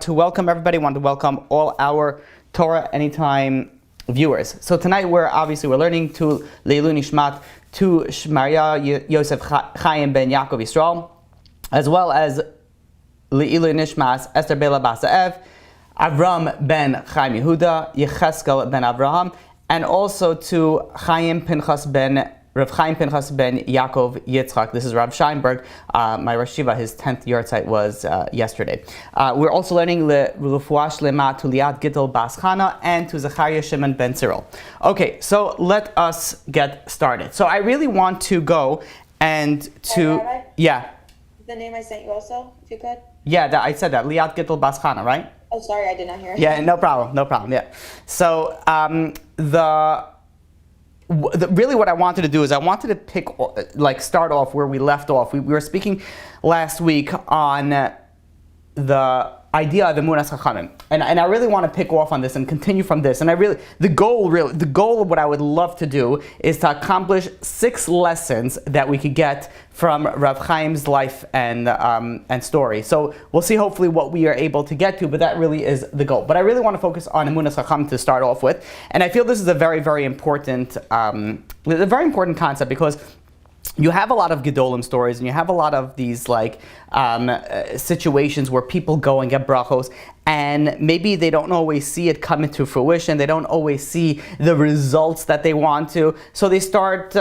to welcome everybody. I want to welcome all our Torah Anytime viewers. So tonight we're learning to Leilu Nishmat, to Shmaria Yosef Chaim ben Yaakov Yisrael, as well as Leilu Nishmas Esther Bela Basaev, Avram ben Chaim Yehuda, Yecheskel ben Avraham, and also to Rav Chaim Pinchas ben Yaakov Yitzchak. This is Rav Scheinberg. My Rosh Yeshiva, his 10th yard site was yesterday. We're also learning L'Refuah Shlema to Liat Gittel Bas Chana and to Zechariah Shimon ben Cyril. Okay, so let us get started. So I really want to go and to... Rabbi? Yeah. The name I sent you also, if you could? Yeah, I said that. Liat Gittel Bas Chana, right? Oh, sorry, I did not hear it. Yeah, no problem, yeah. So really what I wanted to do is I wanted to start off where we left off. We were speaking last week on the idea of Emunas Chachamim. And I really want to pick off on this and continue from this. And the goal of what I would love to do is to accomplish 6 lessons that we could get from Rav Chaim's life and story. So we'll see hopefully what we are able to get to, but that really is the goal. But I really want to focus on Emunas Chacham to start off with. And I feel this is a very, very important concept, because you have a lot of Gedolim stories, and you have a lot of these situations where people go and get brachos, and maybe they don't always see it come into fruition. They don't always see the results that they want to. So they start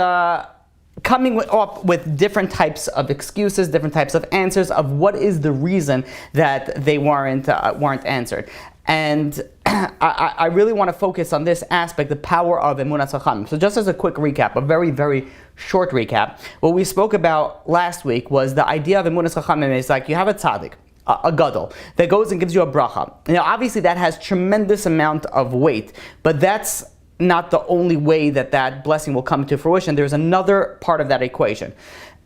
coming up with different types of excuses, different types of answers of what is the reason that they weren't answered. And I really want to focus on this aspect, the power of Emunas Chachamim. So just as a quick recap, a very, very short recap, what we spoke about last week was the idea of Emunas Chachamim is like you have a tzaddik, a gadol, that goes and gives you a bracha. Now obviously that has tremendous amount of weight, but that's not the only way that blessing will come to fruition. There's another part of that equation.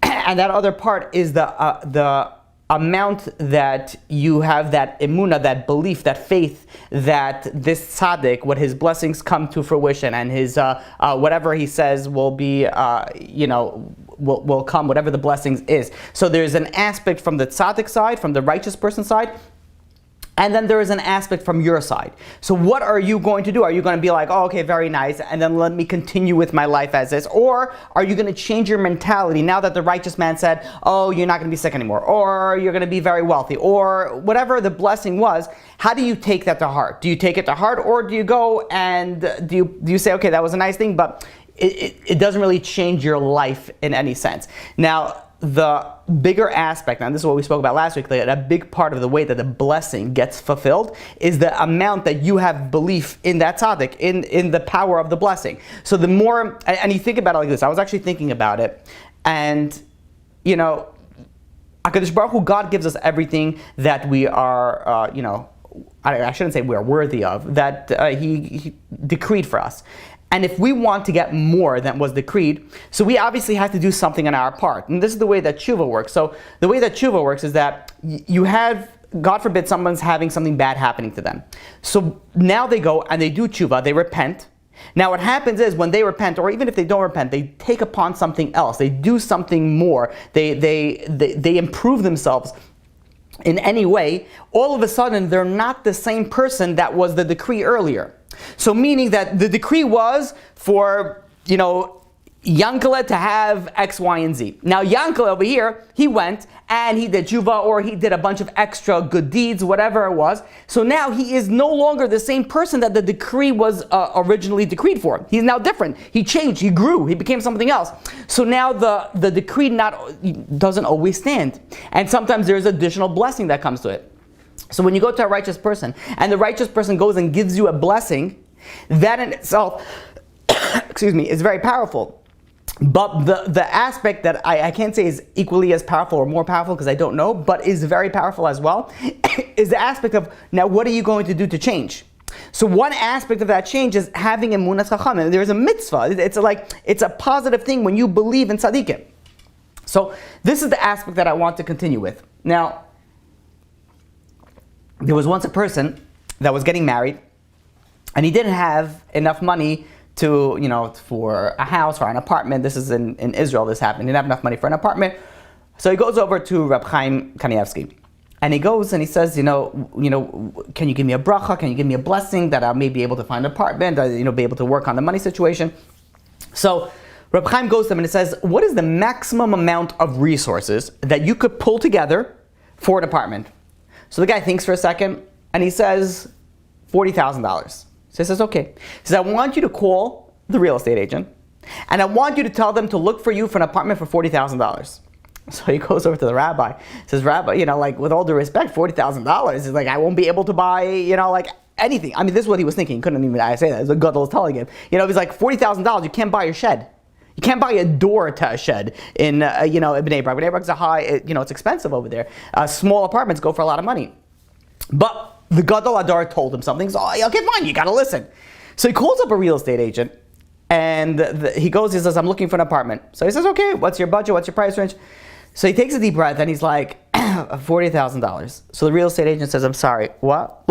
And that other part is the amount that you have that emunah, that belief, that faith that this tzaddik, what his blessings come to fruition, and his whatever he says will be, will come, whatever the blessings is. So there's an aspect from the tzaddik side, from the righteous person side, and then there is an aspect from your side. So what are you going to do? Are you going to be like, oh, okay, very nice, and then let me continue with my life as is? Or are you going to change your mentality now that the righteous man said, oh, you're not going to be sick anymore, or you're going to be very wealthy, or whatever the blessing was? How do you take that to heart? Do you take it to heart, or do you go and do you say, okay, that was a nice thing, but it doesn't really change your life in any sense? Now, the bigger aspect, and this is what we spoke about last week, that a big part of the way that the blessing gets fulfilled is the amount that you have belief in that tzaddik, in the power of the blessing. So the more, and you think about it like this, I was actually thinking about it, and HaKadosh Baruch Hu, God gives us everything that we are, I shouldn't say we are worthy of, that He decreed for us. And if we want to get more than was decreed, so we obviously have to do something on our part. And this is the way that tshuva works. So the way that tshuva works is that you have, God forbid, someone's having something bad happening to them. So now they go and they do tshuva, they repent. Now what happens is when they repent, or even if they don't repent, they take upon something else. They do something more. They improve themselves in any way. All of a sudden, they're not the same person that was the decree earlier. So meaning that the decree was for, Yankele to have X, Y, and Z. Now Yankele over here, he went and he did tshuva, or he did a bunch of extra good deeds, whatever it was. So now he is no longer the same person that the decree was originally decreed for. He's now different. He changed, he grew, he became something else. So now the decree doesn't always stand. And sometimes there's additional blessing that comes to it. So when you go to a righteous person, and the righteous person goes and gives you a blessing, that in itself, is very powerful. But the aspect that I can't say is equally as powerful or more powerful, because I don't know, but is very powerful as well, is the aspect of, now what are you going to do to change? So one aspect of that change is having Emunas Chachamim. There's a mitzvah. It's a positive thing when you believe in tzaddikim. So this is the aspect that I want to continue with. Now, there was once a person that was getting married, and he didn't have enough money to, for a house or an apartment. This is in Israel, this happened. He didn't have enough money for an apartment. So he goes over to Reb Chaim Kanievsky. And he goes and he says, can you give me a bracha? Can you give me a blessing that I may be able to find an apartment, be able to work on the money situation? So Reb Chaim goes to him and he says, what is the maximum amount of resources that you could pull together for an apartment? So the guy thinks for a second and he says, $40,000. So he says, okay. He says, I want you to call the real estate agent and I want you to tell them to look for you for an apartment for $40,000. So he goes over to the rabbi. He says, Rabbi, with all due respect, $40,000 is like, I won't be able to buy, anything. I mean, this is what he was thinking. He couldn't even say that. The gadol was telling him. He's like, $40,000, you can't buy a shed. You can't buy a door to a shed in, Bnei Brak. Bnei Brak's a high, it's expensive over there. Small apartments go for a lot of money. But the gadol Adar told him something. So, okay, fine, you got to listen. So he calls up a real estate agent. And he says, I'm looking for an apartment. So he says, okay, what's your budget? What's your price range? So he takes a deep breath and he's like, $40,000. So the real estate agent says, I'm sorry, what?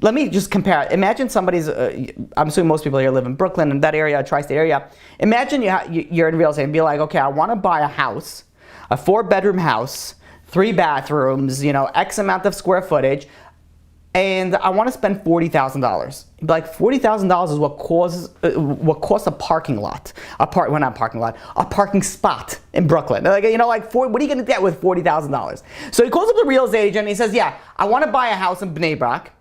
Let me just compare it. Imagine somebody's, I'm assuming most people here live in Brooklyn, in that area, tri-state area. Imagine you're in real estate and be like, okay, I want to buy a house, a 4-bedroom house, 3 bathrooms, X amount of square footage, and I want to spend $40,000. You'd be like, $40,000 is what costs a parking lot, a parking spot in Brooklyn. What are you going to get with $40,000? So he calls up the real estate agent and he says, yeah, I want to buy a house in Bnei Brak,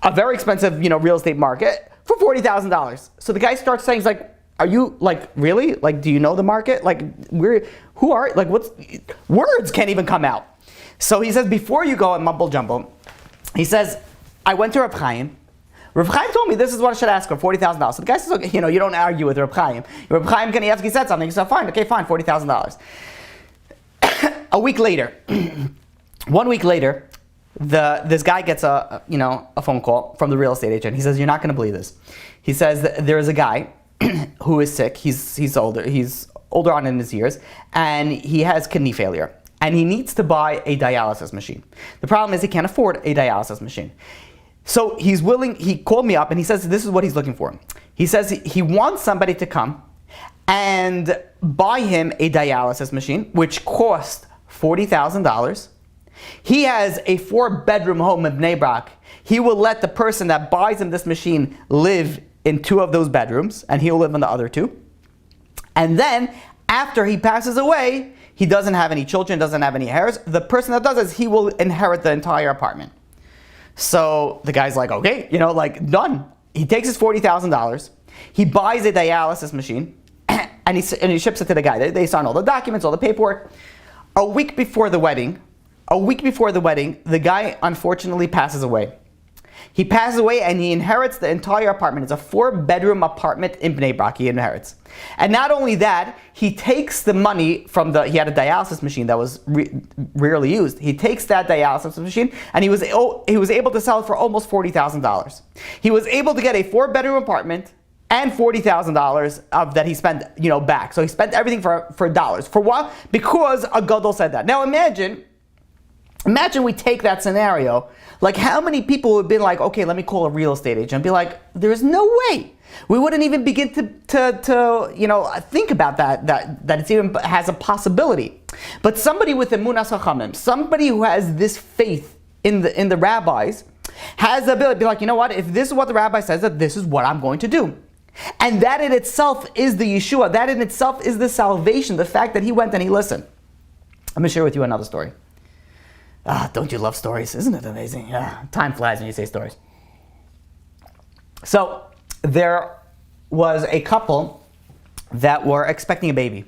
a very expensive, real estate market, for $40,000. So the guy starts saying, he's like, are you really? Do you know the market? What's words can't even come out. So he says, before you go and mumble jumble, he says, I went to Reb Chaim. Reb Chaim told me this is what I should ask for, $40,000. So the guy says, okay, you don't argue with Reb Chaim. Reb Chaim Kanievsky said something. He said, fine, $40,000. A week later, 1 week later, this guy gets a phone call from the real estate agent. He says, you're not going to believe this. He says there is a guy who is sick. He's older. He's older on in his years, and he has kidney failure. And he needs to buy a dialysis machine. The problem is he can't afford a dialysis machine. So he called me up and he says this is what he's looking for. He says he wants somebody to come and buy him a dialysis machine, which costs $40,000. He has a 4-bedroom home in Bnei Brak. He will let the person that buys him this machine live in 2 of those bedrooms, and he'll live in the other 2. And then, after he passes away, he doesn't have any children, doesn't have any heirs. The person that does this, he will inherit the entire apartment. So the guy's like, okay, done. He takes his $40,000. He buys a dialysis machine, and he ships it to the guy. They sign all the documents, all the paperwork. A week before the wedding, the guy unfortunately passes away. He passes away and he inherits the entire apartment. It's a 4-bedroom apartment in Bnei Brak he inherits. And not only that, he takes the money he had a dialysis machine that was rarely used. He takes that dialysis machine and he was able to sell it for almost $40,000. He was able to get a 4-bedroom apartment and $40,000 that he spent, back. So he spent everything for dollars. For what? Because a gadol said that. Now imagine we take that scenario. How many people would have been like, okay, let me call a real estate agent and be like, there's no way. We wouldn't even begin to think about that it even has a possibility. But somebody with emunas chachamim, somebody who has this faith in the rabbis, has the ability to be like, you know what, if this is what the rabbi says, that this is what I'm going to do. And that in itself is the Yeshua, that in itself is the salvation, the fact that he went and he listened. I'm going to share with you another story. Don't you love stories? Isn't it amazing? Yeah, time flies when you say stories. So there was a couple that were expecting a baby.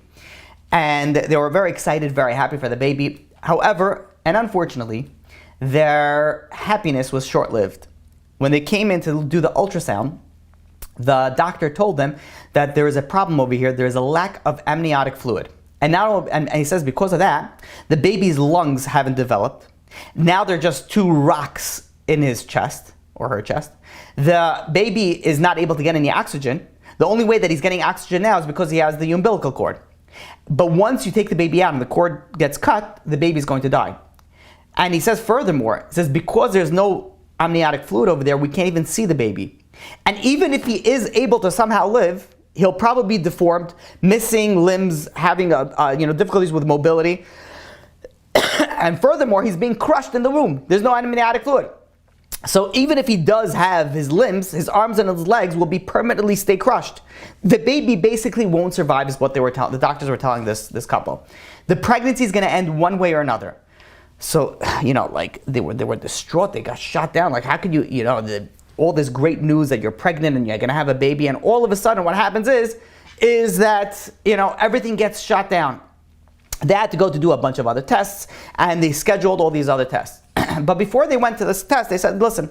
And they were very excited, very happy for the baby. However, and unfortunately, their happiness was short-lived. When they came in to do the ultrasound, the doctor told them that there is a problem over here. There is a lack of amniotic fluid. And he says because of that, the baby's lungs haven't developed. Now they're just 2 rocks in his chest, or her chest. The baby is not able to get any oxygen. The only way that he's getting oxygen now is because he has the umbilical cord. But once you take the baby out and the cord gets cut, the baby's going to die. And he says furthermore, because there's no amniotic fluid over there, we can't even see the baby. And even if he is able to somehow live, he'll probably be deformed, missing limbs, having difficulties with mobility. And furthermore, he's being crushed in the womb. There's no amniotic fluid. So even if he does have his limbs, his arms and his legs will be permanently stay crushed. The baby basically won't survive, is what they were telling. The doctors were telling this couple. The pregnancy is going to end one way or another. So, like they were distraught. They got shot down. Like, how could you, all this great news that you're pregnant and you're going to have a baby, and all of a sudden what happens is that, everything gets shot down. They had to go to do a bunch of other tests, and they scheduled all these other tests. But before they went to this test, they said, listen,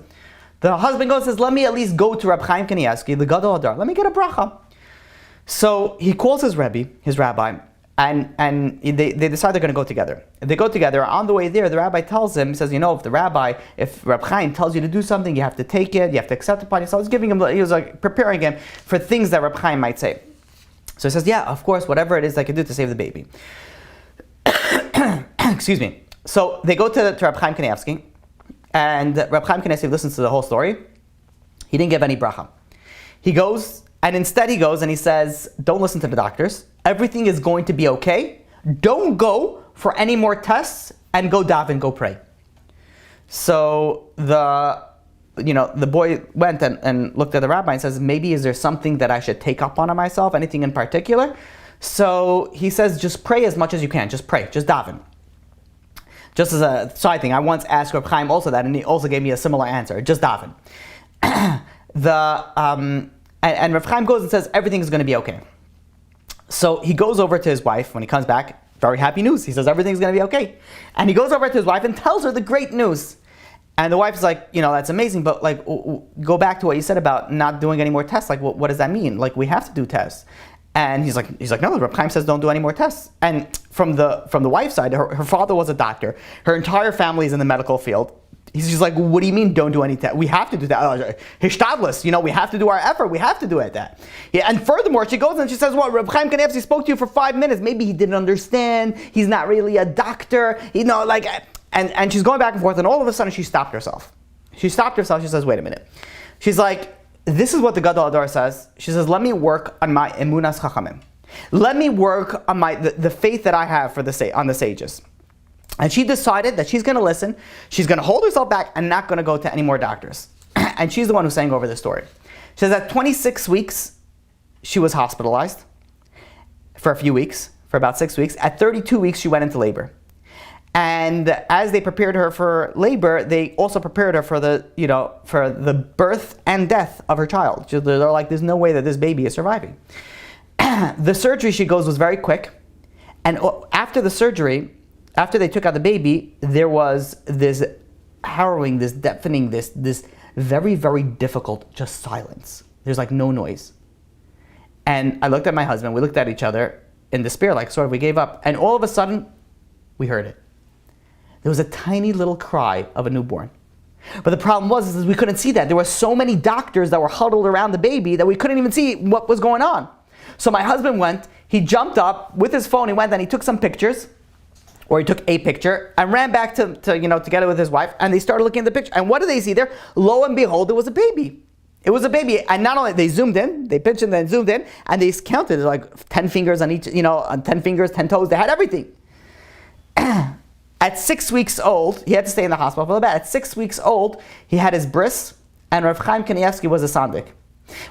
the husband says, let me at least go to Reb Chaim Kanievsky, the Gadol Hadar. Let me get a bracha. So he calls his rabbi, and they decide they're going to go together. They go together. On the way there, the rabbi tells him, he says, if Reb Chaim tells you to do something, you have to take it, you have to accept it upon yourself. He was like preparing him for things that Reb Chaim might say. So he says, yeah, of course, whatever it is I can do to save the baby. Excuse me. So they go to Reb Chaim Kanievsky, and Reb Chaim Kanievsky listens to the whole story. He didn't give any bracha. He goes, and instead he goes and he says, don't listen to the doctors. Everything is going to be okay. Don't go for any more tests, and go daven, go pray. So the boy went and looked at the rabbi and says, maybe is there something that I should take up on myself? Anything in particular? So he says, just pray as much as you can. Just pray. Just daven. Just as a side thing, I once asked Reb Chaim also that, and he also gave me a similar answer. Just daven. And Reb Chaim goes and says, everything is going to be okay. So he goes over to his wife when he comes back. Very happy news. He says, everything's going to be okay. And he goes over to his wife and tells her the great news. And the wife's like, that's amazing, but like, go back to what you said about not doing any more tests. Like, what does that mean? Like, we have to do tests. And he's like, no, Reb Chaim says don't do any more tests. And from the wife's side, her father was a doctor. Her entire family is in the medical field. She's like, what do you mean don't do any tests? We have to do that. Hishtadlus, we have to do our effort. We have to do it that. Yeah, and furthermore, she goes and she says, Reb Chaim Kanievsky spoke to you for 5 minutes. Maybe he didn't understand. He's not really a doctor. And she's going back and forth, and all of a sudden she stopped herself. She says, wait a minute. She's like, this is what the Gadol Hadar says. She says, let me work on my emunas chachamim. Let me work on the faith that I have on the sages. And she decided that she's going to listen. She's going to hold herself back and not going to go to any more doctors. And she's the one who's saying over the story. She says at 26 weeks, she was hospitalized for a few weeks, for about 6 weeks. At 32 weeks, she went into labor. And as they prepared her for labor, they also prepared her for the birth and death of her child. They're like, there's no way that this baby is surviving. The surgery, she goes, was very quick. And after the surgery, after they took out the baby, there was this harrowing, this deafening, this very, very difficult just silence. There's like no noise. And I looked at my husband, we looked at each other in despair, like sort of we gave up. And all of a sudden, we heard it. There was a tiny little cry of a newborn. But the problem was we couldn't see that. There were so many doctors that were huddled around the baby that we couldn't even see what was going on. So my husband went, he jumped up with his phone, he went and he took some pictures, or he took a picture, and ran back to together with his wife, and they started looking at the picture. And what did they see there? Lo and behold, it was a baby. It was a baby. And not only, they zoomed in, they pinched and then zoomed in, and they counted like 10 fingers on each, on 10 fingers, 10 toes, they had everything. At 6 weeks old, he had to stay in the hospital for a little bit. At 6 weeks old, he had his bris, and Rav Chaim Kanievsky was a sandik.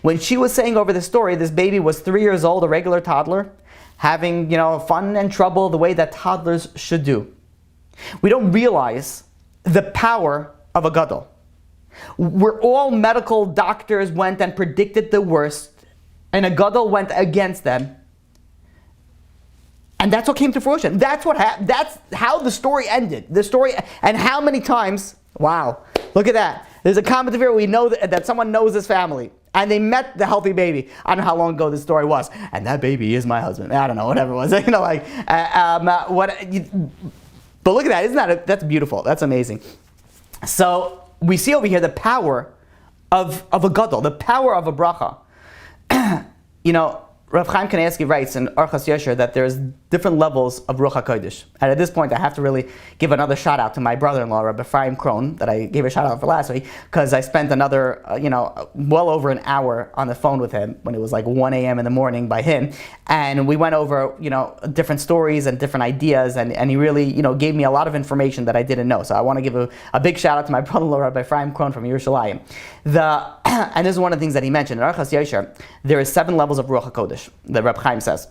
When she was saying over the story, this baby was 3 years old, a regular toddler, having fun and trouble the way that toddlers should do. We don't realize the power of a gadol. Where all medical doctors went and predicted the worst, and a gadol went against them. And that's what came to fruition. That's what happened. That's how the story ended. The story, and how many times, wow, look at that. There's a comment here, we know that someone knows this family. And they met the healthy baby. I don't know how long ago this story was. And that baby is my husband. I don't know, whatever it was. But look at that. That's beautiful. That's amazing. So we see over here the power of a gadol, the power of a bracha. Rav Chaim Kanievsky writes in Archas Yesher that there's different levels of Ruach HaKodesh. And at this point, I have to really give another shout out to my brother-in-law, Rabbi Chaim Krohn, that I gave a shout out for last week, because I spent another, well over an hour on the phone with him when it was like 1 a.m. in the morning by him. And we went over, different stories and different ideas, and he really, gave me a lot of information that I didn't know. So I want to give a big shout out to my brother-in-law, Rabbi Chaim Krohn from Yerushalayim. And this is one of the things that he mentioned. In Archas Yosher, there is 7 levels of Ruach HaKodesh, that Reb Chaim says.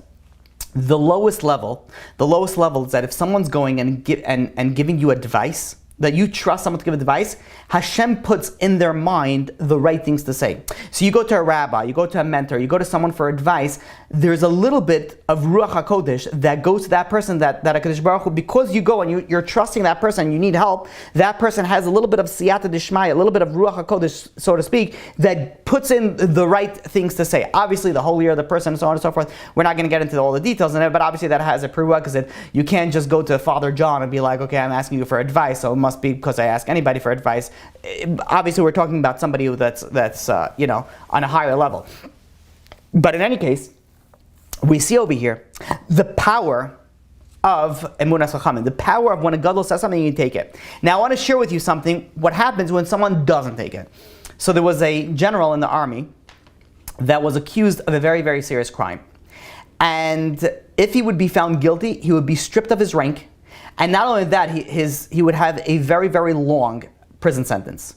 The lowest level is that if someone's going and giving you advice, that you trust someone to give advice, Hashem puts in their mind the right things to say. So you go to a rabbi, you go to a mentor, you go to someone for advice, there's a little bit of Ruach HaKodesh that goes to that person, that HaKadosh Baruch Hu, because you go and you're trusting that person, you need help, that person has a little bit of siyata dishmaya, a little bit of Ruach HaKodesh, so to speak, that puts in the right things to say. Obviously, the holier the person, and so on and so forth, we're not going to get into all the details in it, but obviously that has a prerequisite. You can't just go to Father John and be like, okay, I'm asking you for advice, so it must be because I ask anybody for advice. Obviously, we're talking about somebody that's on a higher level. But in any case, we see over here the power of Emunas Chachamim, the power of when a gadol says something, you take it. Now, I want to share with you something, what happens when someone doesn't take it. So there was a general in the army that was accused of a very, very serious crime. And if he would be found guilty, he would be stripped of his rank. And not only that, he would have a very, very long prison sentence.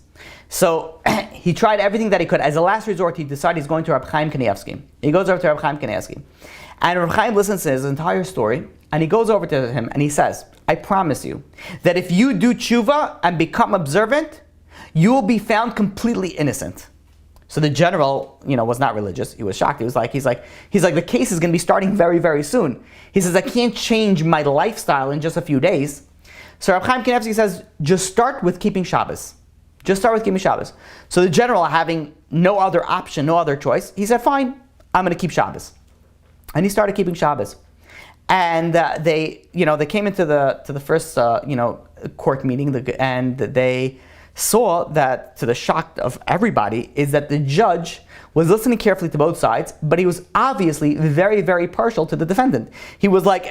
So he tried everything that he could. As a last resort, he decided he's going to Rabbi Chaim Kanievsky. He goes over to Rabbi Chaim Kanievsky. And Rabbi Chaim listens to his entire story, and he goes over to him and he says, I promise you that if you do tshuva and become observant, you will be found completely innocent. So the general, was not religious. He was shocked. He's like, the case is going to be starting very, very soon. He says, I can't change my lifestyle in just a few days. So Rabbi Chaim Kanievsky says, just start with keeping Shabbos. Just start with keeping Shabbos. So the general, having no other option, no other choice, he said, fine, I'm going to keep Shabbos. And he started keeping Shabbos. And they came into the first, court meeting, and they saw that, to the shock of everybody, is that the judge was listening carefully to both sides, but he was obviously very, very partial to the defendant. He was like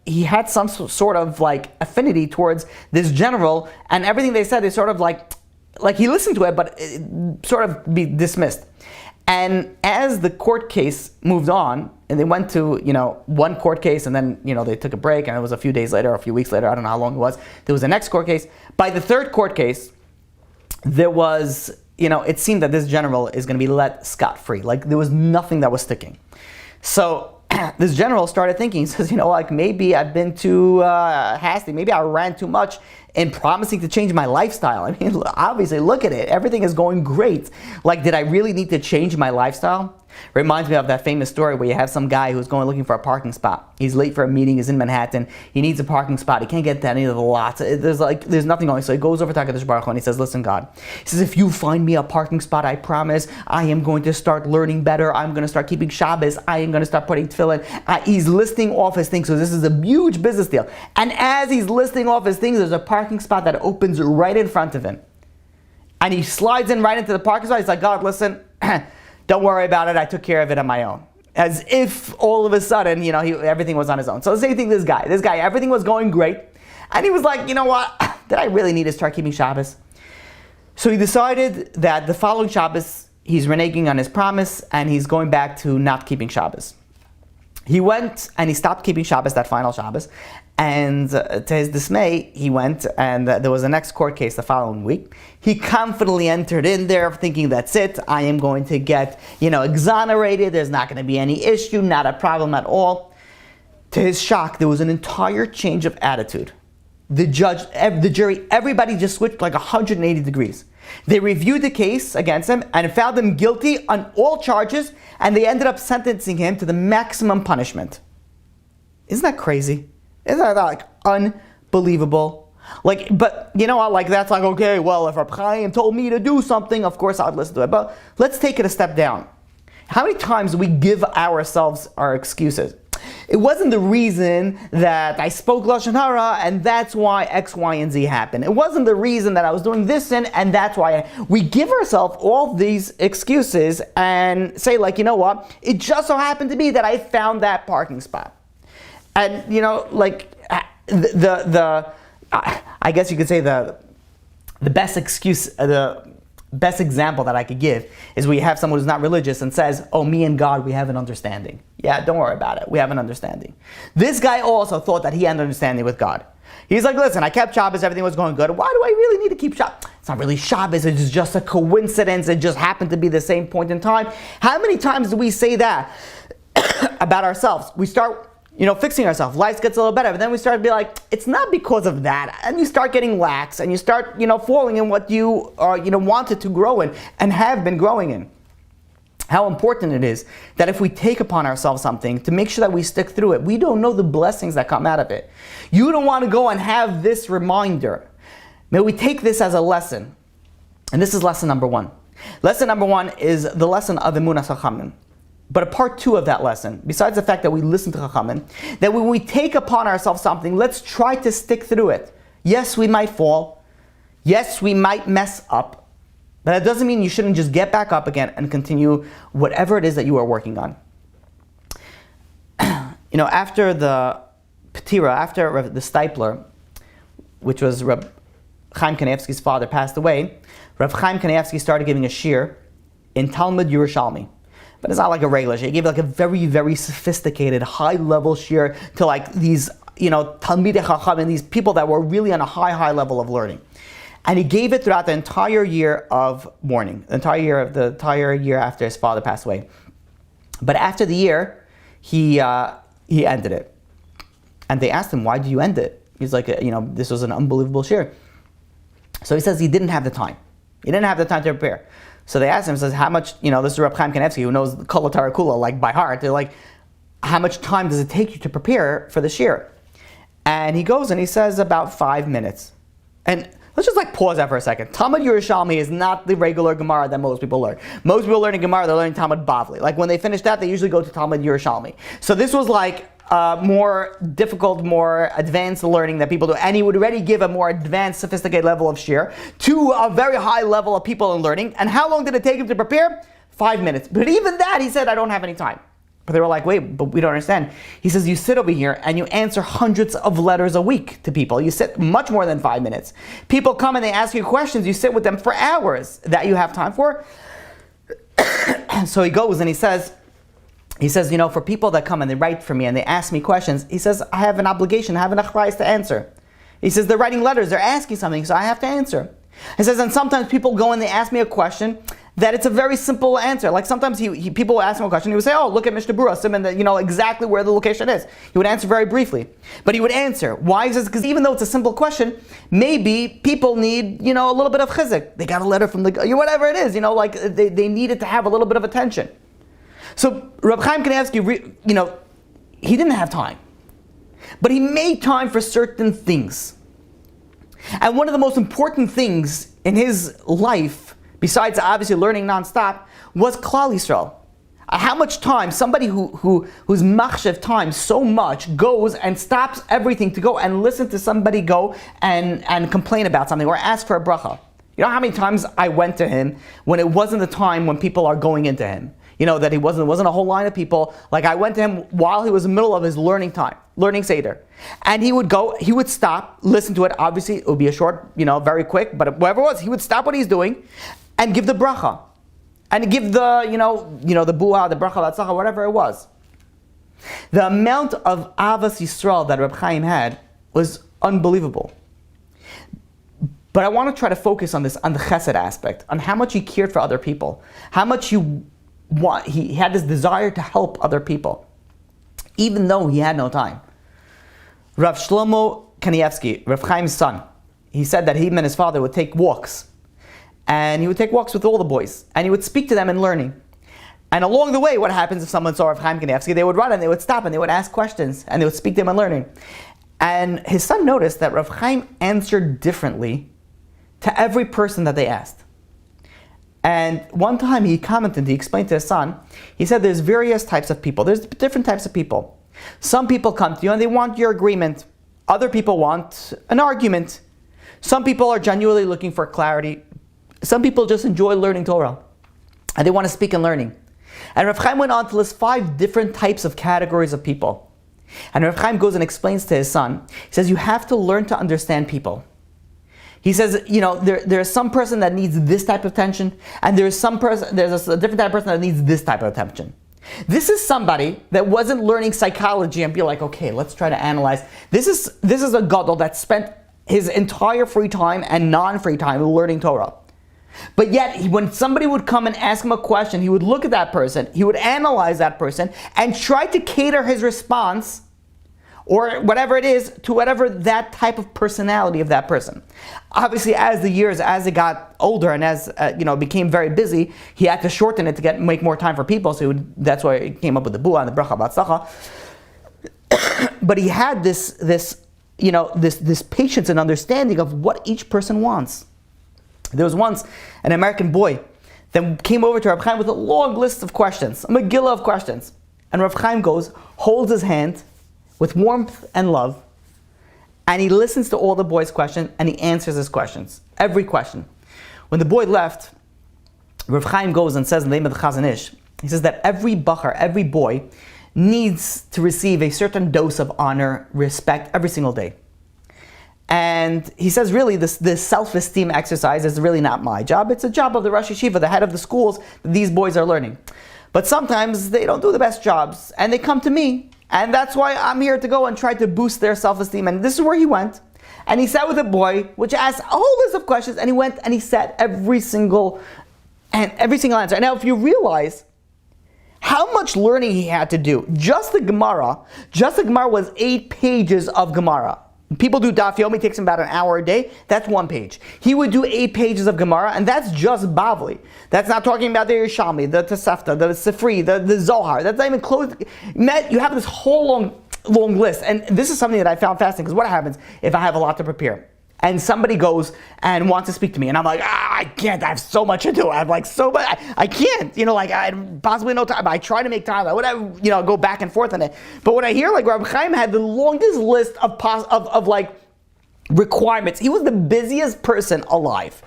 he had some sort of affinity towards this general, and everything they said is sort of like he listened to it, but it sort of be dismissed. And as the court case moved on, and they went to, one court case, and then, they took a break, and it was a few days later, or a few weeks later, I don't know how long it was, there was the next court case. By the third court case, there was, it seemed that this general is going to be let scot-free. There was nothing that was sticking. So this general started thinking, he says, maybe I've been too hasty, maybe I ran too much in promising to change my lifestyle. I mean, obviously, look at it. Everything is going great. Did I really need to change my lifestyle? Reminds me of that famous story where you have some guy who's going looking for a parking spot. He's late for a meeting, he's in Manhattan, he needs a parking spot, he can't get to any of the lots. There's nothing going. So he goes over to HaKadosh Baruch Hu and he says, listen, God. He says, if you find me a parking spot, I promise I am going to start learning better. I'm going to start keeping Shabbos. I am going to start putting tefillin. He's listing off his things. So this is a huge business deal. And as he's listing off his things, there's a parking spot that opens right in front of him. And he slides in right into the parking spot. He's like, God, listen, don't worry about it. I took care of it on my own. As if all of a sudden, everything was on his own. So the same thing, this guy, everything was going great. And he was like, you know what? Did I really need to start keeping Shabbos? So he decided that the following Shabbos, he's reneging on his promise and he's going back to not keeping Shabbos. He went and he stopped keeping Shabbos, that final Shabbos. And to his dismay, he went and there was a next court case the following week. He confidently entered in there thinking, that's it, I am going to get, exonerated. There's not going to be any issue, not a problem at all. To his shock, there was an entire change of attitude. The judge, the jury, everybody just switched 180 degrees. They reviewed the case against him and found him guilty on all charges, and they ended up sentencing him to the maximum punishment. Isn't that crazy? Isn't that unbelievable? But you know what? That's okay, well, if Rabbi Chaim told me to do something, of course I'd listen to it. But let's take it a step down. How many times do we give ourselves our excuses? It wasn't the reason that I spoke Lashon Hara and that's why X, Y, and Z happened. It wasn't the reason that I was doing this and that's why. We give ourselves all these excuses and say you know what? It just so happened to be that I found that parking spot. And I guess you could say the best excuse, the best example that I could give is we have someone who's not religious and says, oh, me and God, we have an understanding. Yeah, don't worry about it. We have an understanding. This guy also thought that he had an understanding with God. He's like, listen, I kept Shabbos, everything was going good. Why do I really need to keep Shabbos? It's not really Shabbos, it's just a coincidence. It just happened to be the same point in time. How many times do we say that about ourselves? We start fixing ourselves. Life gets a little better, but then we start to be like, it's not because of that. And you start getting lax, and you start, falling in what you wanted to grow in and have been growing in. How important it is that if we take upon ourselves something, to make sure that we stick through it. We don't know the blessings that come out of it. You don't want to go and have this reminder. May we take this as a lesson. And this is lesson number 1. Lesson number 1 is the lesson of Emunas Chachamim. But a part 2 of that lesson, besides the fact that we listen to Chachamim, that when we take upon ourselves something, let's try to stick through it. Yes, we might fall. Yes, we might mess up. But that doesn't mean you shouldn't just get back up again and continue whatever it is that you are working on. After the Petira, after the Stipler, which was Reb Chaim Kanievsky's father, passed away, Reb Chaim Kanievsky started giving a shir in Talmud Yerushalmi. But it's not like a regular shir. He gave like a very, very sophisticated, high-level shir to like these, Talmidei Chacham and these people that were really on a high level of learning. And he gave it throughout the entire year of mourning, the entire year after his father passed away. But after the year, he ended it. And they asked him, why did you end it? He's like, this was an unbelievable shir. So he says he didn't have the time. He didn't have the time to prepare. So they asked him, says, how much, this is Reb Chaim Kanievsky, who knows Kol Torah Kula, like by heart. They're like, how much time does it take you to prepare for the shir? And he goes and he says about 5 minutes. And let's just pause that for a second. Talmud Yerushalmi is not the regular Gemara that most people learn. Most people learning Gemara, they're learning Talmud Bavli. Like when they finish that, they usually go to Talmud Yerushalmi. So this was more difficult, more advanced learning that people do. And he would already give a more advanced, sophisticated level of shir to a very high level of people in learning. And how long did it take him to prepare? 5 minutes. But even that, he said, I don't have any time. But they were like, wait, but we don't understand. He says, you sit over here and you answer hundreds of letters a week to people. You sit much more than 5 minutes. People come and they ask you questions. You sit with them for hours that you have time for. So he goes and he says, for people that come and they write for me and they ask me questions, he says, I have an obligation, I have an achrayus to answer. He says, they're writing letters, they're asking something, so I have to answer. He says, and sometimes people go and they ask me a question that it's a very simple answer. Like sometimes people will ask him a question, he would say, oh, look at Mishnah Berurah, and exactly where the location is. He would answer very briefly. But he would answer. Why? He says, because even though it's a simple question, maybe people need, a little bit of chizuk. They got a letter from the, whatever it is, they needed to have a little bit of attention. So Reb Chaim Kanievsky, he didn't have time. But he made time for certain things. And one of the most important things in his life, besides obviously learning nonstop, was Klal Yisrael. How much time somebody who's machshev time so much goes and stops everything to go and listen to somebody go and complain about something or ask for a bracha. You know how many times I went to him when it wasn't the time when people are going into him? That there wasn't a whole line of people. Like I went to him while he was in the middle of his learning time, learning Seder. And he would go, he would stop, listen to it. Obviously, it would be a short, very quick, but whatever it was, he would stop what he's doing and give the bracha. And give the, the buah, the bracha, l'atzacha, whatever it was. The amount of avas Yisrael that Reb Chaim had was unbelievable. But I want to try to focus on this, on the chesed aspect, on how much he cared for other people, how much he had this desire to help other people, even though he had no time. Rav Shlomo Kanievsky, Rav Chaim's son, he said that him and his father would take walks. And he would take walks with all the boys. And he would speak to them in learning. And along the way, what happens if someone saw Rav Chaim Kanievsky? They would run and they would stop and they would ask questions. And they would speak to him in learning. And his son noticed that Rav Chaim answered differently to every person that they asked. And one time he commented, he explained to his son, he said there's various types of people. There's different types of people. Some people come to you and they want your agreement. Other people want an argument. Some people are genuinely looking for clarity. Some people just enjoy learning Torah. And they want to speak and learning. And Rav Chaim went on to list 5 different types of categories of people. And Rav Chaim goes and explains to his son, he says, you have to learn to understand people. He says, there's some person that needs this type of attention, and there's a different type of person that needs this type of attention. This is somebody that wasn't learning psychology and be like, okay, let's try to analyze. This is a gadol that spent his entire free time and non-free time learning Torah. But yet, when somebody would come and ask him a question, he would look at that person, he would analyze that person, and try to cater his response, or whatever it is, to whatever that type of personality of that person. Obviously, as it got older and as became very busy, he had to shorten it to make more time for people. So that's why he came up with the bua and the bracha b'atzlacha. But he had this patience and understanding of what each person wants. There was once an American boy that came over to Rav Chaim with a long list of questions, a megillah of questions. And Rav Chaim holds his hand with warmth and love, and he listens to all the boy's questions, and he answers his questions, every question. When the boy left, Rav Chaim goes and says in the name of the Chazon Ish, he says that every boy, needs to receive a certain dose of honor, respect, every single day. And he says, really, this self-esteem exercise is really not my job. It's a job of the Rosh Yeshiva, the head of the schools that these boys are learning. But sometimes they don't do the best jobs, and they come to me, and that's why I'm here to go and try to boost their self-esteem. And this is where he went. And he sat with a boy, which asked a whole list of questions, and he went and he said every single answer. And now if you realize how much learning he had to do, just the Gemara was 8 pages of Gemara. People do Daf Yomi, takes him about an hour a day. That's 1 page. He would do 8 pages of Gemara, and that's just Bavli. That's not talking about the Yerushalmi, the Tosefta, the Sifri, the Zohar. That's not even close. You have this whole long list, and this is something that I found fascinating, because what happens if I have a lot to prepare? And somebody goes and wants to speak to me, and I'm like, I can't, I have so much to do. I have so much, I can't, I possibly no time. I try to make time, I whatever, go back and forth on it. But when I hear Rabbi Chaim had the longest list of requirements, he was the busiest person alive.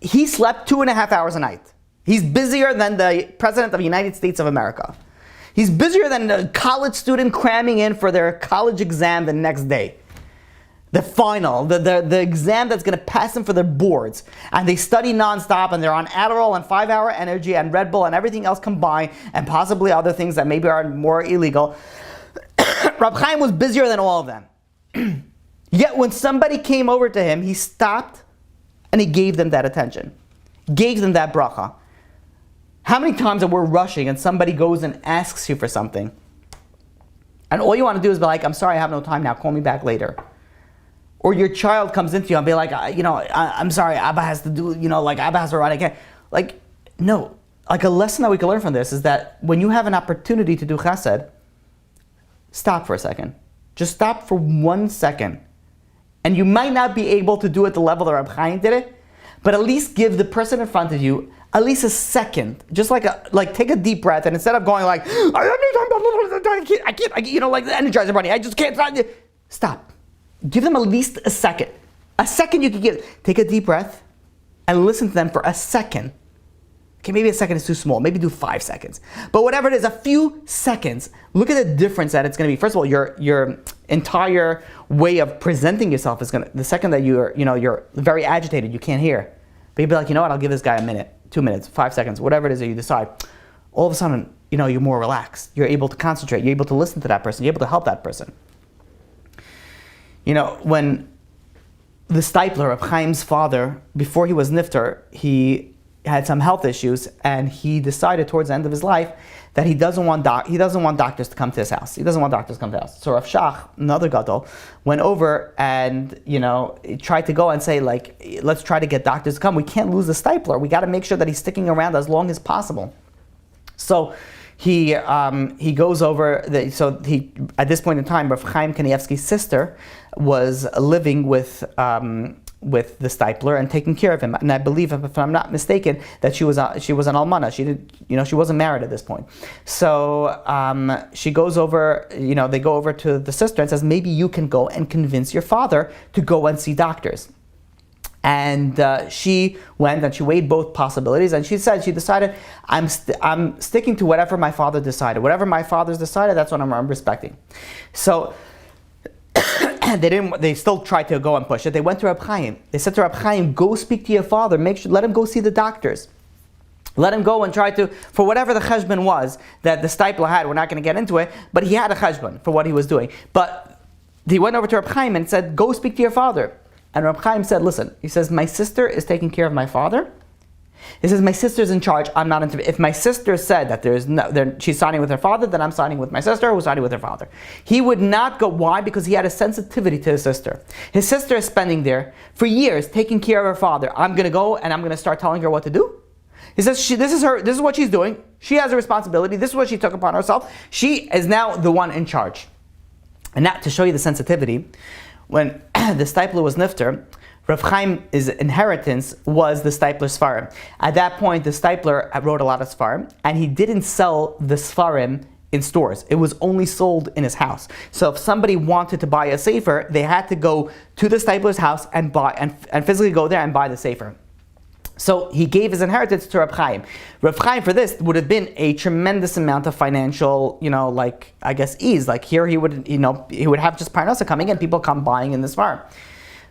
He slept 2.5 hours a night. He's busier than the President of the United States of America. He's busier than a college student cramming in for their college exam the next day. The final, the exam that's going to pass them for their boards. And they study nonstop, and they're on Adderall and 5-hour energy and Red Bull and everything else combined, and possibly other things that maybe are more illegal. Rab Chaim was busier than all of them. Yet when somebody came over to him, he stopped and he gave them that attention. Gave them that bracha. How many times that we're rushing and somebody goes and asks you for something, and all you want to do is be like, I'm sorry, I have no time now, call me back later. Or your child comes into you and be like, I'm sorry, Abba has to do, Abba has to run, I can't. No. A lesson that we can learn from this is that when you have an opportunity to do chesed, stop for a second. Just stop for 1 second. And you might not be able to do it the level that Rab Chaim did it, but at least give the person in front of you at least a second. Just take a deep breath, and instead of going I can't, the Energizer Bunny, I just can't, stop. Give them at least a second. A second you can give. Take a deep breath and listen to them for a second. Okay, maybe a second is too small. Maybe do 5 seconds. But whatever it is, a few seconds. Look at the difference that it's going to be. First of all, your entire way of presenting yourself is going to, the second that you're very agitated, you can't hear. But you'll be like, you know what, I'll give this guy a minute, 2 minutes, 5 seconds, whatever it is that you decide. All of a sudden, you're more relaxed. You're able to concentrate. You're able to listen to that person. You're able to help that person. When the zt'l, Reb Chaim's father, before he was nifter, he had some health issues, and he decided towards the end of his life that he doesn't want doctors to come to his house. He doesn't want doctors to come to his house. So Rav Shach, another gadol, went over and tried to go and say, let's try to get doctors to come. We can't lose the zt'l. We got to make sure that he's sticking around as long as possible. So he goes over. At this point in time, Rav Chaim Kanievsky's sister was living with the zt'l and taking care of him. And I believe, if I'm not mistaken, that she was an almana. She wasn't married at this point. So she goes over. They go over to the sister and says, maybe you can go and convince your father to go and see doctors. And she went and she weighed both possibilities, and she decided, I'm sticking to whatever my father decided. Whatever my father's decided, that's what I'm respecting. So they still tried to go and push it. They went to Reb Chaim. They said to Reb Chaim, go speak to your father, let him go see the doctors. Let him go and try to, for whatever the cheshbon was that the zt'l had, we're not going to get into it, but he had a cheshbon for what he was doing. But he went over to Reb Chaim and said, go speak to your father. And Reb Chaim said, listen, he says, my sister is taking care of my father. He says, my sister's in charge, I'm not in. If my sister said that she's signing with her father, then I'm signing with my sister, who's signing with her father. He would not go, why? Because he had a sensitivity to his sister. His sister is spending there for years, taking care of her father. I'm going to go and I'm going to start telling her what to do? He says, this is what she's doing. She has a responsibility. This is what she took upon herself. She is now the one in charge. And now, to show you the sensitivity, when the zt'l was nifter, Rav Chaim's inheritance was the zt'l's Sfarim. At that point, the zt'l wrote a lot of Sfarim, and he didn't sell the Sfarim in stores. It was only sold in his house. So if somebody wanted to buy a sefer, they had to go to the zt'l's house and buy and physically go there and buy the sefer. So he gave his inheritance to Reb Chaim. Reb Chaim, for this, would have been a tremendous amount of financial, ease. Like here, he would have just parnasa coming in, people come buying in this farm.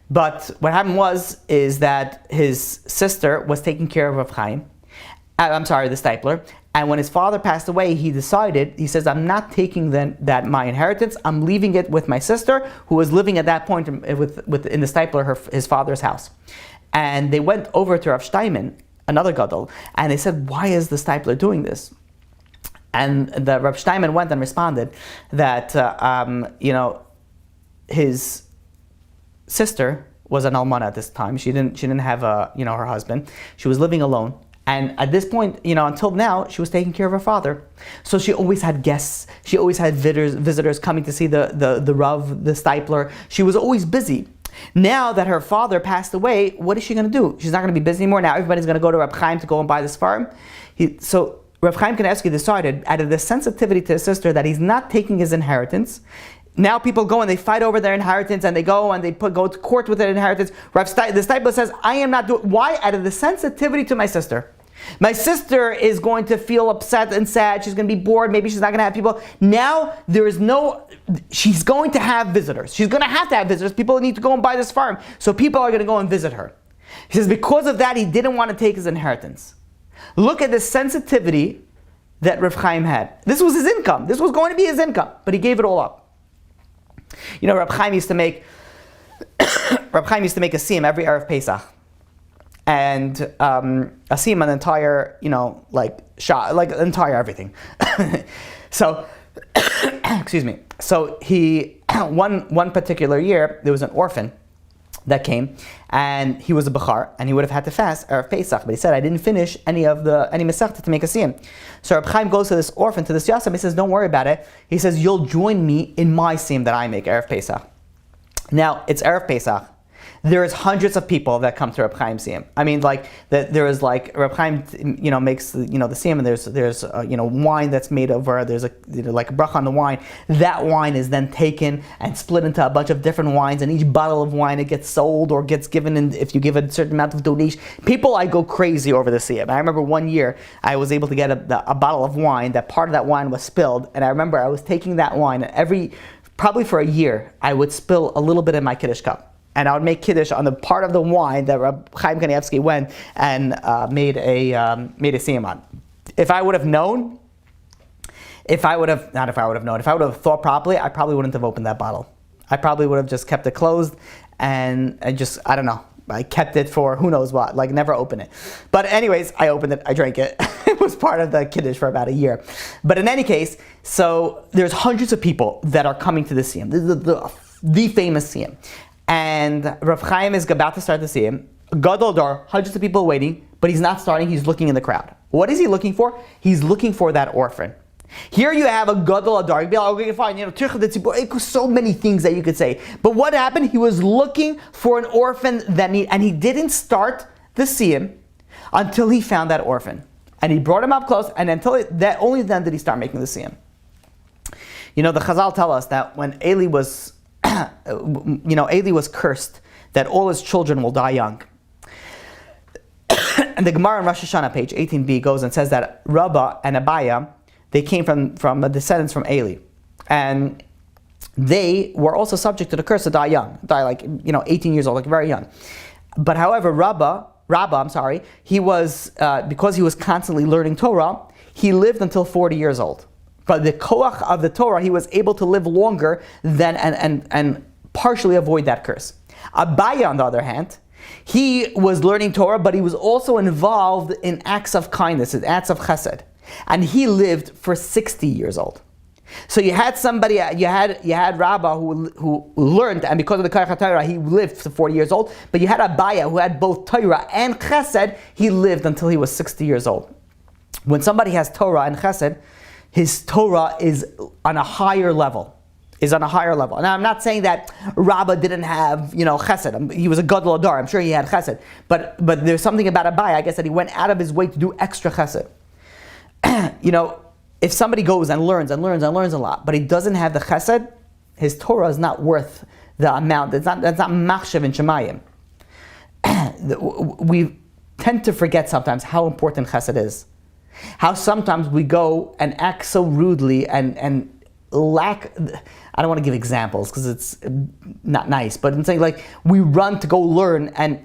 But what happened is that his sister was taking care of Reb Chaim. The zt'l. And when his father passed away, he says, I'm not taking my inheritance, I'm leaving it with my sister, who was living at that point in the zt'l, his father's house. And they went over to Rav Steinman, another gadol, and they said, why is the zt'l doing this? And the Rav Steinman went and responded that, his sister was an almana at this time. She didn't have her husband. She was living alone. And at this point, until now, she was taking care of her father. So she always had guests. She always had visitors coming to see the Rav, the zt'l. She was always busy. Now that her father passed away, what is she going to do? She's not going to be busy anymore. Now everybody's going to go to Reb Chaim to go and buy this farm. So Reb Chaim Kanievsky decided, out of the sensitivity to his sister, that he's not taking his inheritance. Now people go and they fight over their inheritance, and they go and they go to court with their inheritance. The zt'l says, I am not doing. Why? Out of the sensitivity to my sister. My sister is going to feel upset and sad. She's going to be bored. Maybe she's not going to have people. Now she's going to have visitors. She's going to have visitors. People need to go and buy this farm. So people are going to go and visit her. He says because of that, he didn't want to take his inheritance. Look at the sensitivity that Rav Chaim had. This was his income. This was going to be his income. But he gave it all up. Rav Chaim used to make a siyum every Erev Pesach. And a siyum, an entire, entire everything. So, excuse me. So one particular year, there was an orphan that came, and he was a bechar, and he would have had to fast Erev Pesach, but he said, I didn't finish any mesachta to make a siyum. So Reb Chaim goes to this orphan, to this yasam, he says, don't worry about it. He says, you'll join me in my siyum that I make, Erev Pesach. Now, it's Erev Pesach. There is hundreds of people that come to Reb Chaim siyum. I mean, there is Reb Chaim, makes the siyum, and there's wine that's made over. There's a bracha on the wine. That wine is then taken and split into a bunch of different wines, and each bottle of wine it gets sold or gets given. And if you give a certain amount of donation, I go crazy over the siyum. I remember one year I was able to get a bottle of wine. That part of that wine was spilled, and I remember I was taking that wine, and probably for a year I would spill a little bit in my kiddush cup. And I would make kiddush on the part of the wine that Chaim Kanievsky went and made a siyum on. If I would have thought properly, I probably wouldn't have opened that bottle. I probably would have just kept it closed and just, I don't know. I kept it for who knows what, never open it. But anyways, I opened it, I drank it. It was part of the kiddush for about a year. But in any case, so there's hundreds of people that are coming to the siyum. This is the famous siyum. And Rav Chaim is about to start the siyum. Gadol Dor, hundreds of people waiting, but he's not starting, he's looking in the crowd. What is he looking for? He's looking for that orphan. Here you have a Gadol Adar. You'd be like, okay, fine, so many things that you could say. But what happened? He was looking for an orphan and he didn't start the siyum until he found that orphan. And he brought him up close, and only then did he start making the siyum. The Chazal tell us that when Eli was Eli was cursed that all his children will die young. And the Gemara in Rosh Hashanah, page 18b, goes and says that Rabbah and Abaya, they came from descendants from Eli. And they were also subject to the curse to die young, 18 years old, like very young. But however, Rabbah, he was, because he was constantly learning Torah, he lived until 40 years old. But the koach of the Torah, he was able to live longer than and partially avoid that curse. Abaya, on the other hand, he was learning Torah, but he was also involved in acts of kindness, in acts of chesed. And he lived for 60 years old. So you had somebody, you had Rabbah who learned, and because of the koach Torah, he lived to 40 years old. But you had Abaya who had both Torah and chesed, he lived until he was 60 years old. When somebody has Torah and chesed, his Torah is on a higher level. Now I'm not saying that Rabbah didn't have, chesed. He was a gadol adar. I'm sure he had chesed. But there's something about Abaya, I guess, that he went out of his way to do extra chesed. If somebody goes and learns a lot, but he doesn't have the chesed, his Torah is not worth the amount. That's not machshav in Shemayim. We tend to forget sometimes how important chesed is. How sometimes we go and act so rudely and lack, I don't want to give examples because it's not nice, but I'm saying like we run to go learn, and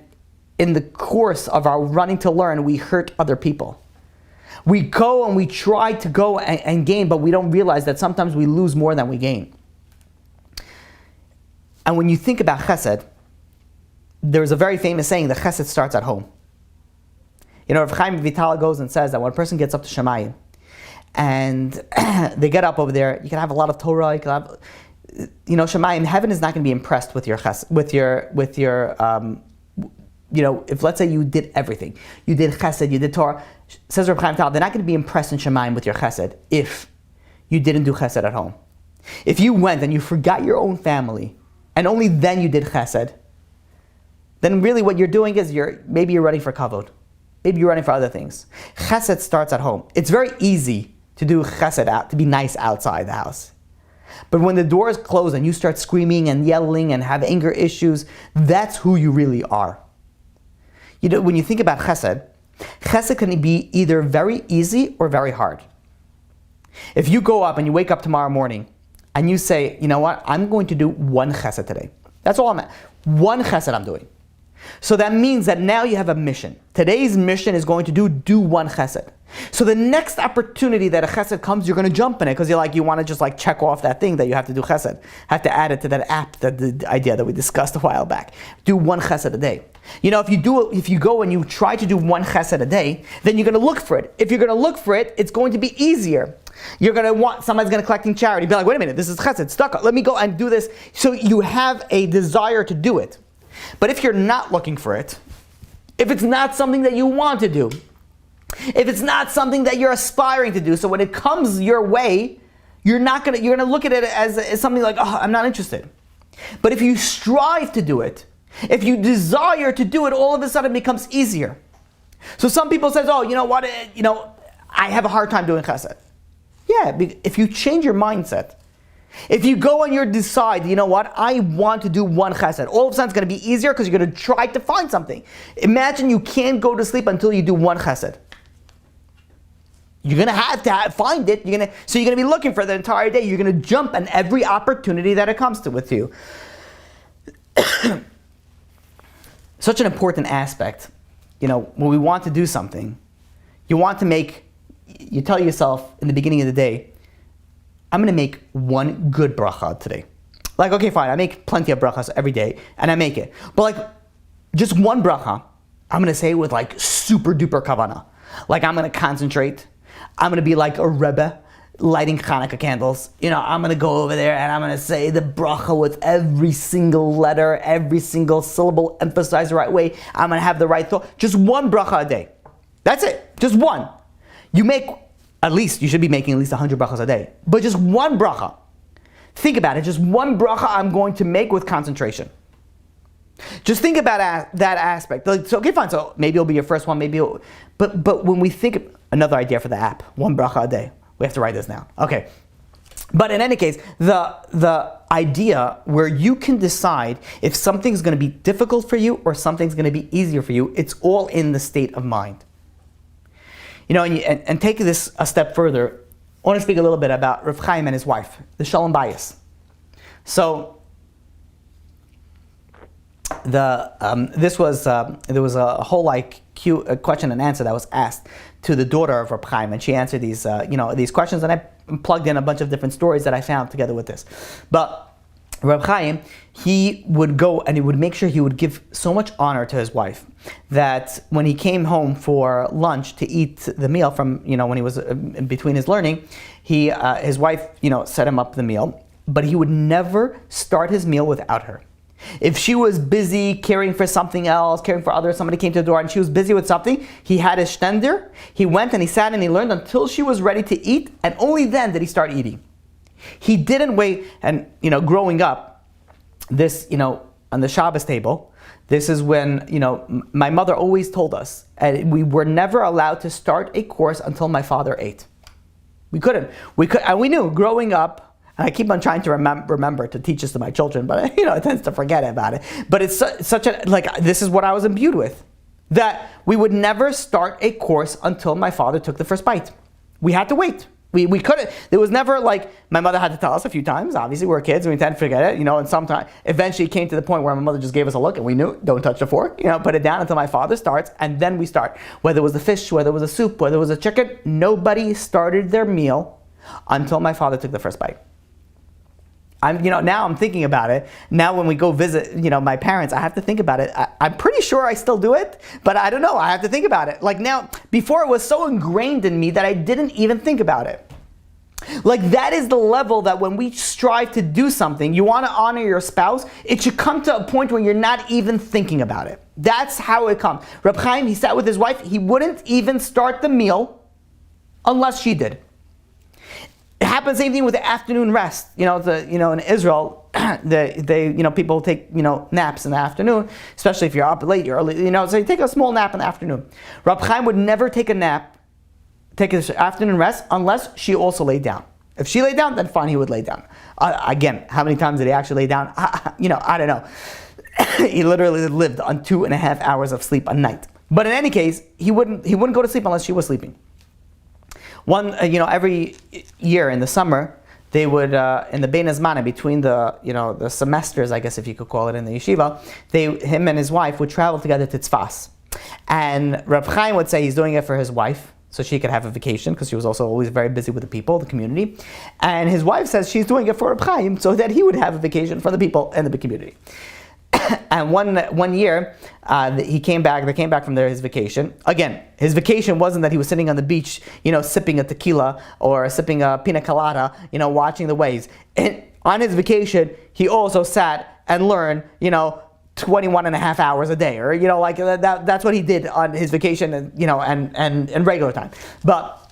in the course of our running to learn, we hurt other people. We go and we try to go and gain, but we don't realize that sometimes we lose more than we gain. And when you think about chesed, there's a very famous saying that chesed starts at home. If Chaim goes and says that when a person gets up to Shemayim, and they get up over there, you can have a lot of Torah, you can have, Shemayim, heaven is not going to be impressed with your chesed, if let's say you did everything, you did chesed, you did Torah, says Reb Chaim Vital, they're not going to be impressed in Shemayim with your chesed if you didn't do chesed at home. If you went and you forgot your own family, and only then you did chesed, then really what you're doing is maybe you're running for kavod. Maybe you're running for other things. Chesed starts at home. It's very easy to do chesed to be nice outside the house. But when the doors close and you start screaming and yelling and have anger issues, that's who you really are. When you think about chesed can be either very easy or very hard. If you go up and you wake up tomorrow morning and you say, you know what, I'm going to do one chesed today. That's all I'm at. One chesed I'm doing. So that means that now you have a mission. Today's mission is going to do one chesed. So the next opportunity that a chesed comes, you're going to jump in it because you want to just check off that thing that you have to do chesed. Have to add it to that app, the idea that we discussed a while back. Do one chesed a day. If you go and you try to do one chesed a day, then you're going to look for it. If you're going to look for it, it's going to be easier. You're going to somebody's going to collecting charity. Be like, wait a minute, this is chesed, stuck. Let me go and do this. So you have a desire to do it. But if you're not looking for it, if it's not something that you want to do, if it's not something that you're aspiring to do, so when it comes your way, you're going to look at it as something like, oh, I'm not interested. But if you strive to do it, if you desire to do it, all of a sudden it becomes easier. So some people say, oh, you know what, I have a hard time doing chesed. Yeah, if you change your mindset, if you go and you decide, you know what, I want to do one chesed, all of a sudden it's going to be easier because you're going to try to find something. Imagine you can't go to sleep until you do one chesed. You're going to have to find it. So you're going to be looking for the entire day. You're going to jump on every opportunity that it comes to with you. Such an important aspect. When we want to do something, you tell yourself in the beginning of the day, I'm going to make one good bracha today. Okay, fine, I make plenty of brachas every day, and I make it. But just one bracha, I'm going to say it with super duper kavanah. I'm going to concentrate. I'm going to be like a rebbe lighting Hanukkah candles. I'm going to go over there and I'm going to say the bracha with every single letter, every single syllable emphasized the right way. I'm going to have the right thought. Just one bracha a day. That's it. Just one. You should be making at least 100 brachas a day. But just one bracha. Think about it. Just one bracha I'm going to make with concentration. Just think about that aspect. Okay, fine. So maybe it'll be your first one. But when we think, another idea for the app, one bracha a day. We have to write this down. Okay. But in any case, the idea where you can decide if something's going to be difficult for you or something's going to be easier for you, it's all in the state of mind. And take this a step further, I want to speak a little bit about Rav Chaim and his wife, the Shalom Bayis. So, there was a whole question and answer that was asked to the daughter of Rav Chaim, and she answered these questions, and I plugged in a bunch of different stories that I found together with this. But Rav Chaim, he would go and he would make sure he would give so much honor to his wife that when he came home for lunch to eat the meal from, when he was in between his learning, his wife, set him up the meal, but he would never start his meal without her. If she was busy caring for something else, caring for others, somebody came to the door and she was busy with something, he had his shtender, he went and he sat and he learned until she was ready to eat, and only then did he start eating. He didn't wait, and growing up, this, on the Shabbos table, this is when, my mother always told us, and we were never allowed to start a course until my father ate. We couldn't. And we knew growing up, and I keep on trying to remember to teach this to my children, but I tend to forget about it. But it's such a, this is what I was imbued with. That we would never start a course until my father took the first bite. We had to wait. We couldn't. There was never my mother had to tell us a few times. Obviously, we were kids and we tend to forget it, and sometimes, eventually it came to the point where my mother just gave us a look and we knew, don't touch the fork, put it down until my father starts, and then we start. Whether it was the fish, whether it was a soup, whether it was a chicken, nobody started their meal until my father took the first bite. Now I'm thinking about it. Now when we go visit, my parents, I have to think about it. I'm pretty sure I still do it, but I don't know. I have to think about it. Now, before it was so ingrained in me that I didn't even think about it. That is the level that when we strive to do something, you want to honor your spouse, it should come to a point where you're not even thinking about it. That's how it comes. Reb Chaim, he sat with his wife, he wouldn't even start the meal unless she did. It happens same thing with the afternoon rest. In Israel, people take naps in the afternoon, especially if you're up late, you're early. So you take a small nap in the afternoon. Reb Chaim would never take an afternoon rest unless she also laid down. If she laid down, then fine, he would lay down. Again, how many times did he actually lay down? I don't know. He literally lived on 2.5 hours of sleep a night. But in any case, he wouldn't go to sleep unless she was sleeping. Every year in the summer, they would, in the Bein Hazmanim, between the semesters, I guess if you could call it, in the yeshiva, him and his wife would travel together to Tzfas. And Reb Chaim would say he's doing it for his wife, so she could have a vacation, because she was also always very busy with the people, the community. And his wife says she's doing it for Reb Chaim, so that he would have a vacation for the people and the community. And one year, they came back from his vacation. Again, his vacation wasn't that he was sitting on the beach, sipping a tequila or sipping a pina colada, watching the waves. And on his vacation, he also sat and learned, 21.5 hours a day, or, that's what he did on his vacation and regular time. But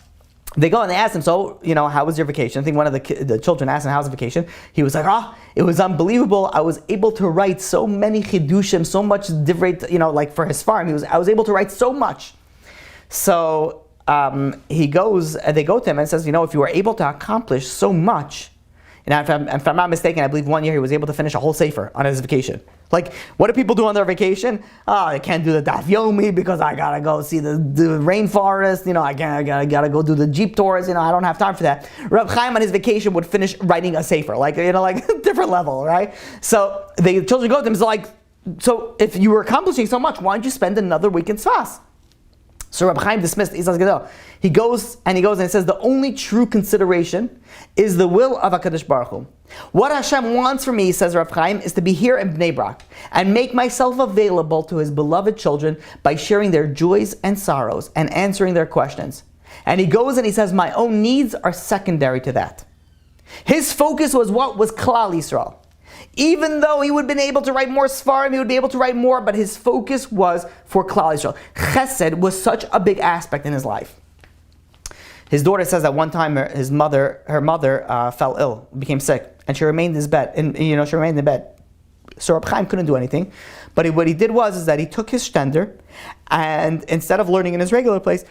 they go and they ask him, so, how was your vacation? I think one of the children asked him, how's the vacation? He was like, it was unbelievable. I was able to write so many chidushim, so much different, for his farm. I was able to write so much. So they go to him and says, if you were able to accomplish so much, if I'm not mistaken, I believe one year he was able to finish a whole sefer on his vacation. What do people do on their vacation? I can't do the daf yomi because I gotta go see the rainforest. I gotta go do the jeep tours. I don't have time for that. Reb Chaim on his vacation would finish writing a sefer, different level, right? So the children go to him, so if you were accomplishing so much, why don't you spend another week in Tzfas? So Reb Chaim dismissed Isas Gadol. He goes and he says the only true consideration is the will of HaKadosh Baruch Hu. What Hashem wants from me, says Reb Chaim, is to be here in Bnei Brak and make myself available to His beloved children by sharing their joys and sorrows and answering their questions. And he goes and he says, my own needs are secondary to that. His focus was what was Klal Yisrael. Even though he would have been able to write more Sfarim, he would be able to write more, but his focus was for Klal Yisrael. Chesed was such a big aspect in his life. His daughter says that one time her mother fell ill, became sick, and she remained in his bed. She remained in bed. So Reb Chaim couldn't do anything, but what he did was that he took his shtender, and instead of learning in his regular place,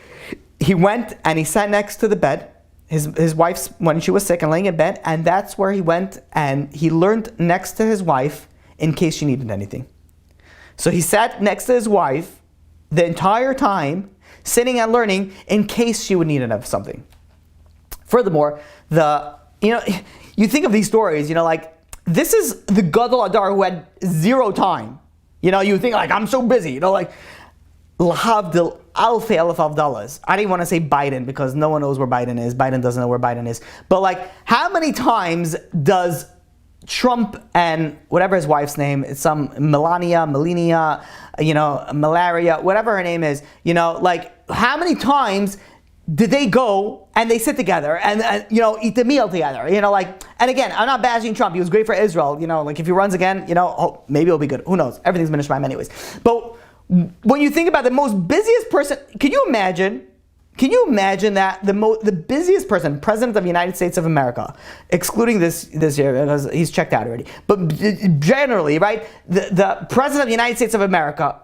he went and he sat next to the bed. his wife's, when she was sick and laying in bed, and that's where he went and he learned next to his wife in case she needed anything. So he sat next to his wife the entire time, sitting and learning in case she would need something. Furthermore, you think of these stories, like this is the Gadol Adar who had zero time. You think like, I'm so busy, like Lahavdil Alfei Alef Avdalas. I didn't want to say Biden because no one knows where Biden is. Biden doesn't know where Biden is. But like, how many times does Trump and whatever his wife's name, it's some Melania, Malaria, whatever her name is, like how many times did they go and they sit together and eat the meal together? And again, I'm not bashing Trump. He was great for Israel. Like if he runs again, maybe it'll be good. Who knows? Everything's been Ishmael anyways. But when you think about the most busiest person, can you imagine that the busiest person, President of the United States of America, excluding this year because he's checked out already, but generally, right, the President of the United States of America,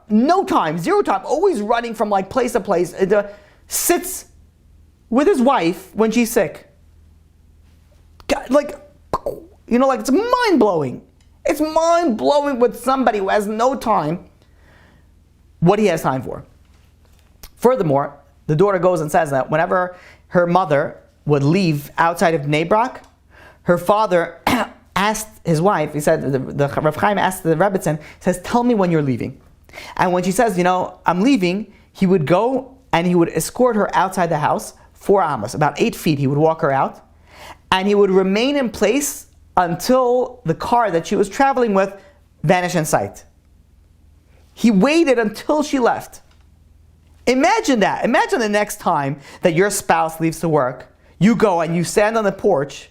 zero time, always running from like place to place, sits with his wife when she's sick. Like it's mind-blowing. It's mind-blowing with somebody who has no time what he has time for. Furthermore, the daughter goes and says that whenever her mother would leave outside of Bnei Brak, her father asked his wife, he said, the Rav Chaim asked the Rebbetzin, says, tell me when you're leaving. And when she says, I'm leaving, he would go and he would escort her outside the house, 4 amos, about 8 feet, he would walk her out, and he would remain in place until the car that she was traveling with vanished in sight. He waited until she left. Imagine that. Imagine the next time that your spouse leaves to work, you go and you stand on the porch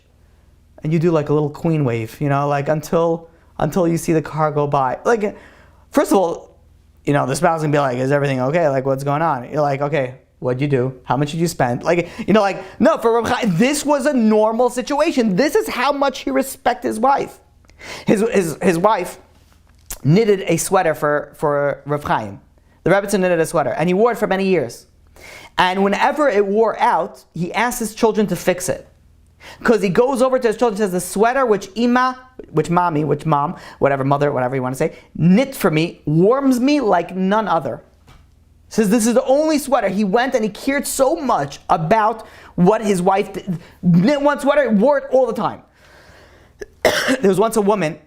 and you do like a little queen wave, like until you see the car go by. Like, first of all, the spouse can be like, is everything okay? Like, what's going on? You're like, okay, what'd you do? How much did you spend? No, for Reb Chaim, this was a normal situation. This is how much he respected his wife. His wife knitted a sweater for Rav Chaim. The Rebbetzin knitted a sweater, and he wore it for many years. And whenever it wore out, he asked his children to fix it. Because he goes over to his children and says, the sweater which mom, whatever, mother, whatever you want to say, knit for me, warms me like none other. He says, this is the only sweater. He went and he cared so much about what his wife did. Knit one sweater, wore it all the time. There was once a woman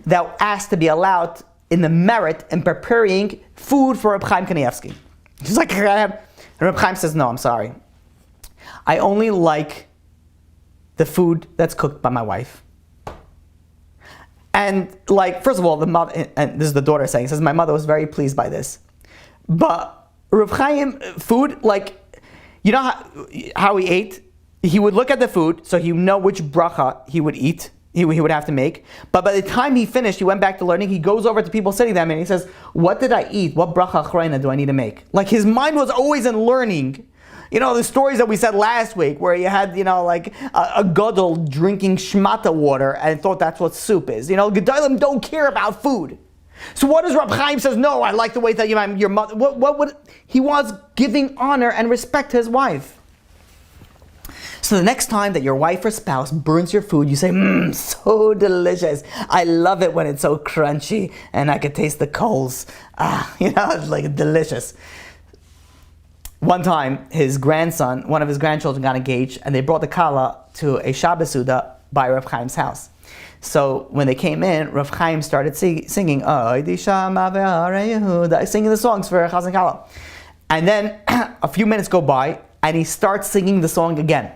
that asked to be allowed in the merit in preparing food for Reb Chaim Kanievsky. She's like, and Reb Chaim says, no, I'm sorry. I only like the food that's cooked by my wife. And first of all, the mother, and this is the daughter saying, says, my mother was very pleased by this. But Reb Chaim, food, how he ate? He would look at the food, so he would know which bracha he would eat. He would have to make. But by the time he finished, he went back to learning. He goes over to people sitting there and he says, what did I eat? What bracha achrayna do I need to make? Like his mind was always in learning. The stories that we said last week where you had, a gadol drinking shmata water and thought that's what soup is. Gedolim don't care about food. So what does Reb Chaim says? No, I like the way that your mother. What he was giving honor and respect to his wife. So the next time that your wife or spouse burns your food, you say, so delicious. I love it when it's so crunchy and I could taste the coals. It's like delicious. One time, one of his grandchildren got engaged and they brought the kala to a Shabbos Suda by Rav Chaim's house. So when they came in, Rav Chaim started singing singing the songs for Chazan Kala. And then a few minutes go by and he starts singing the song again.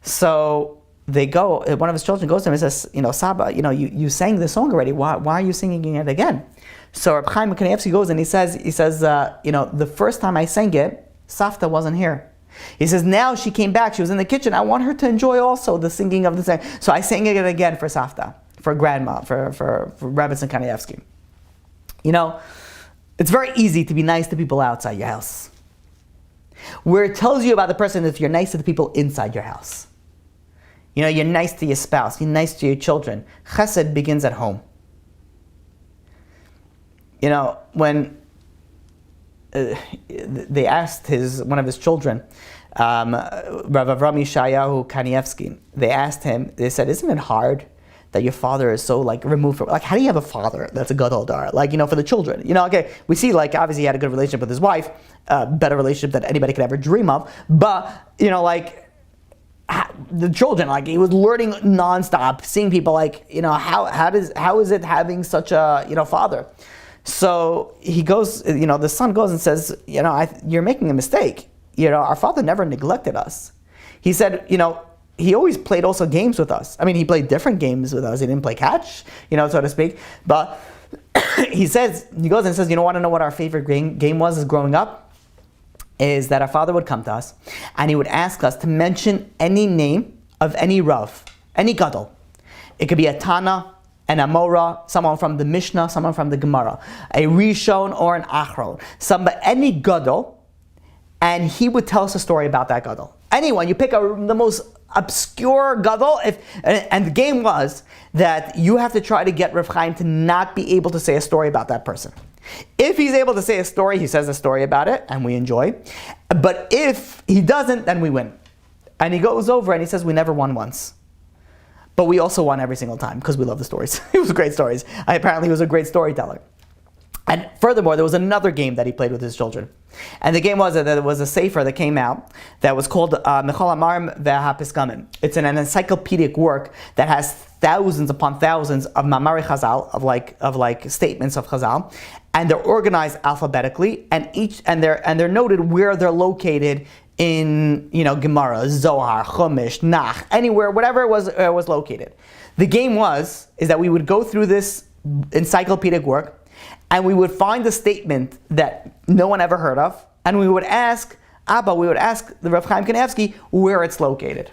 So one of his children goes to him and says, Saba, you sang the song already. Why are you singing it again? So Reb Chaim Kanievsky goes and he says, the first time I sang it, Safta wasn't here. He says, now she came back, she was in the kitchen. I want her to enjoy also the singing of the song. So I sang it again for Safta, for grandma, for Rebbetzin Kanievsky. It's very easy to be nice to people outside your house. Where it tells you about the person if you're nice to the people inside your house. You're nice to your spouse, you're nice to your children. Chesed begins at home. When they asked one of his children, Rav Avram Yeshayahu Kanievsky, they asked him, they said, isn't it hard that your father is so removed from, how do you have a father that's a gadol dar? For the children. Okay, we see obviously he had a good relationship with his wife, better relationship than anybody could ever dream of, but, the children, he was learning nonstop, seeing people how is it having such a, father? So he goes, the son goes and says, you're making a mistake. Our father never neglected us. He said, he always played also games with us. I mean, he played different games with us. He didn't play catch, so to speak. But he goes and says, want to know what our favorite game was as growing up? Is that our father would come to us and he would ask us to mention any name of any Rav, any Gadol. It could be a Tana, an Amora, someone from the Mishnah, someone from the Gemara, a Rishon or an Achron, any Gadol, and he would tell us a story about that Gadol. Anyone, you pick the most obscure Gadol, and the game was that you have to try to get Rav Chaim to not be able to say a story about that person. If he's able to say a story, he says a story about it, and we enjoy. But if he doesn't, then we win. And he goes over and he says, we never won once. But we also won every single time, because we love the stories. It was great stories. Apparently he was a great storyteller. And furthermore, there was another game that he played with his children. And the game was that there was a sefer that came out that was called Mechol Amarim VeHaPiskamim. It's an encyclopedic work that has thousands upon thousands of Mamari Chazal, of statements of Chazal, and they're organized alphabetically, and they're noted where they're located in Gemara, Zohar, Chumash, Nach, anywhere, whatever it was located. The game is that we would go through this encyclopedic work, and we would find a statement that no one ever heard of, and we would ask the Rav Chaim Kanievsky where it's located.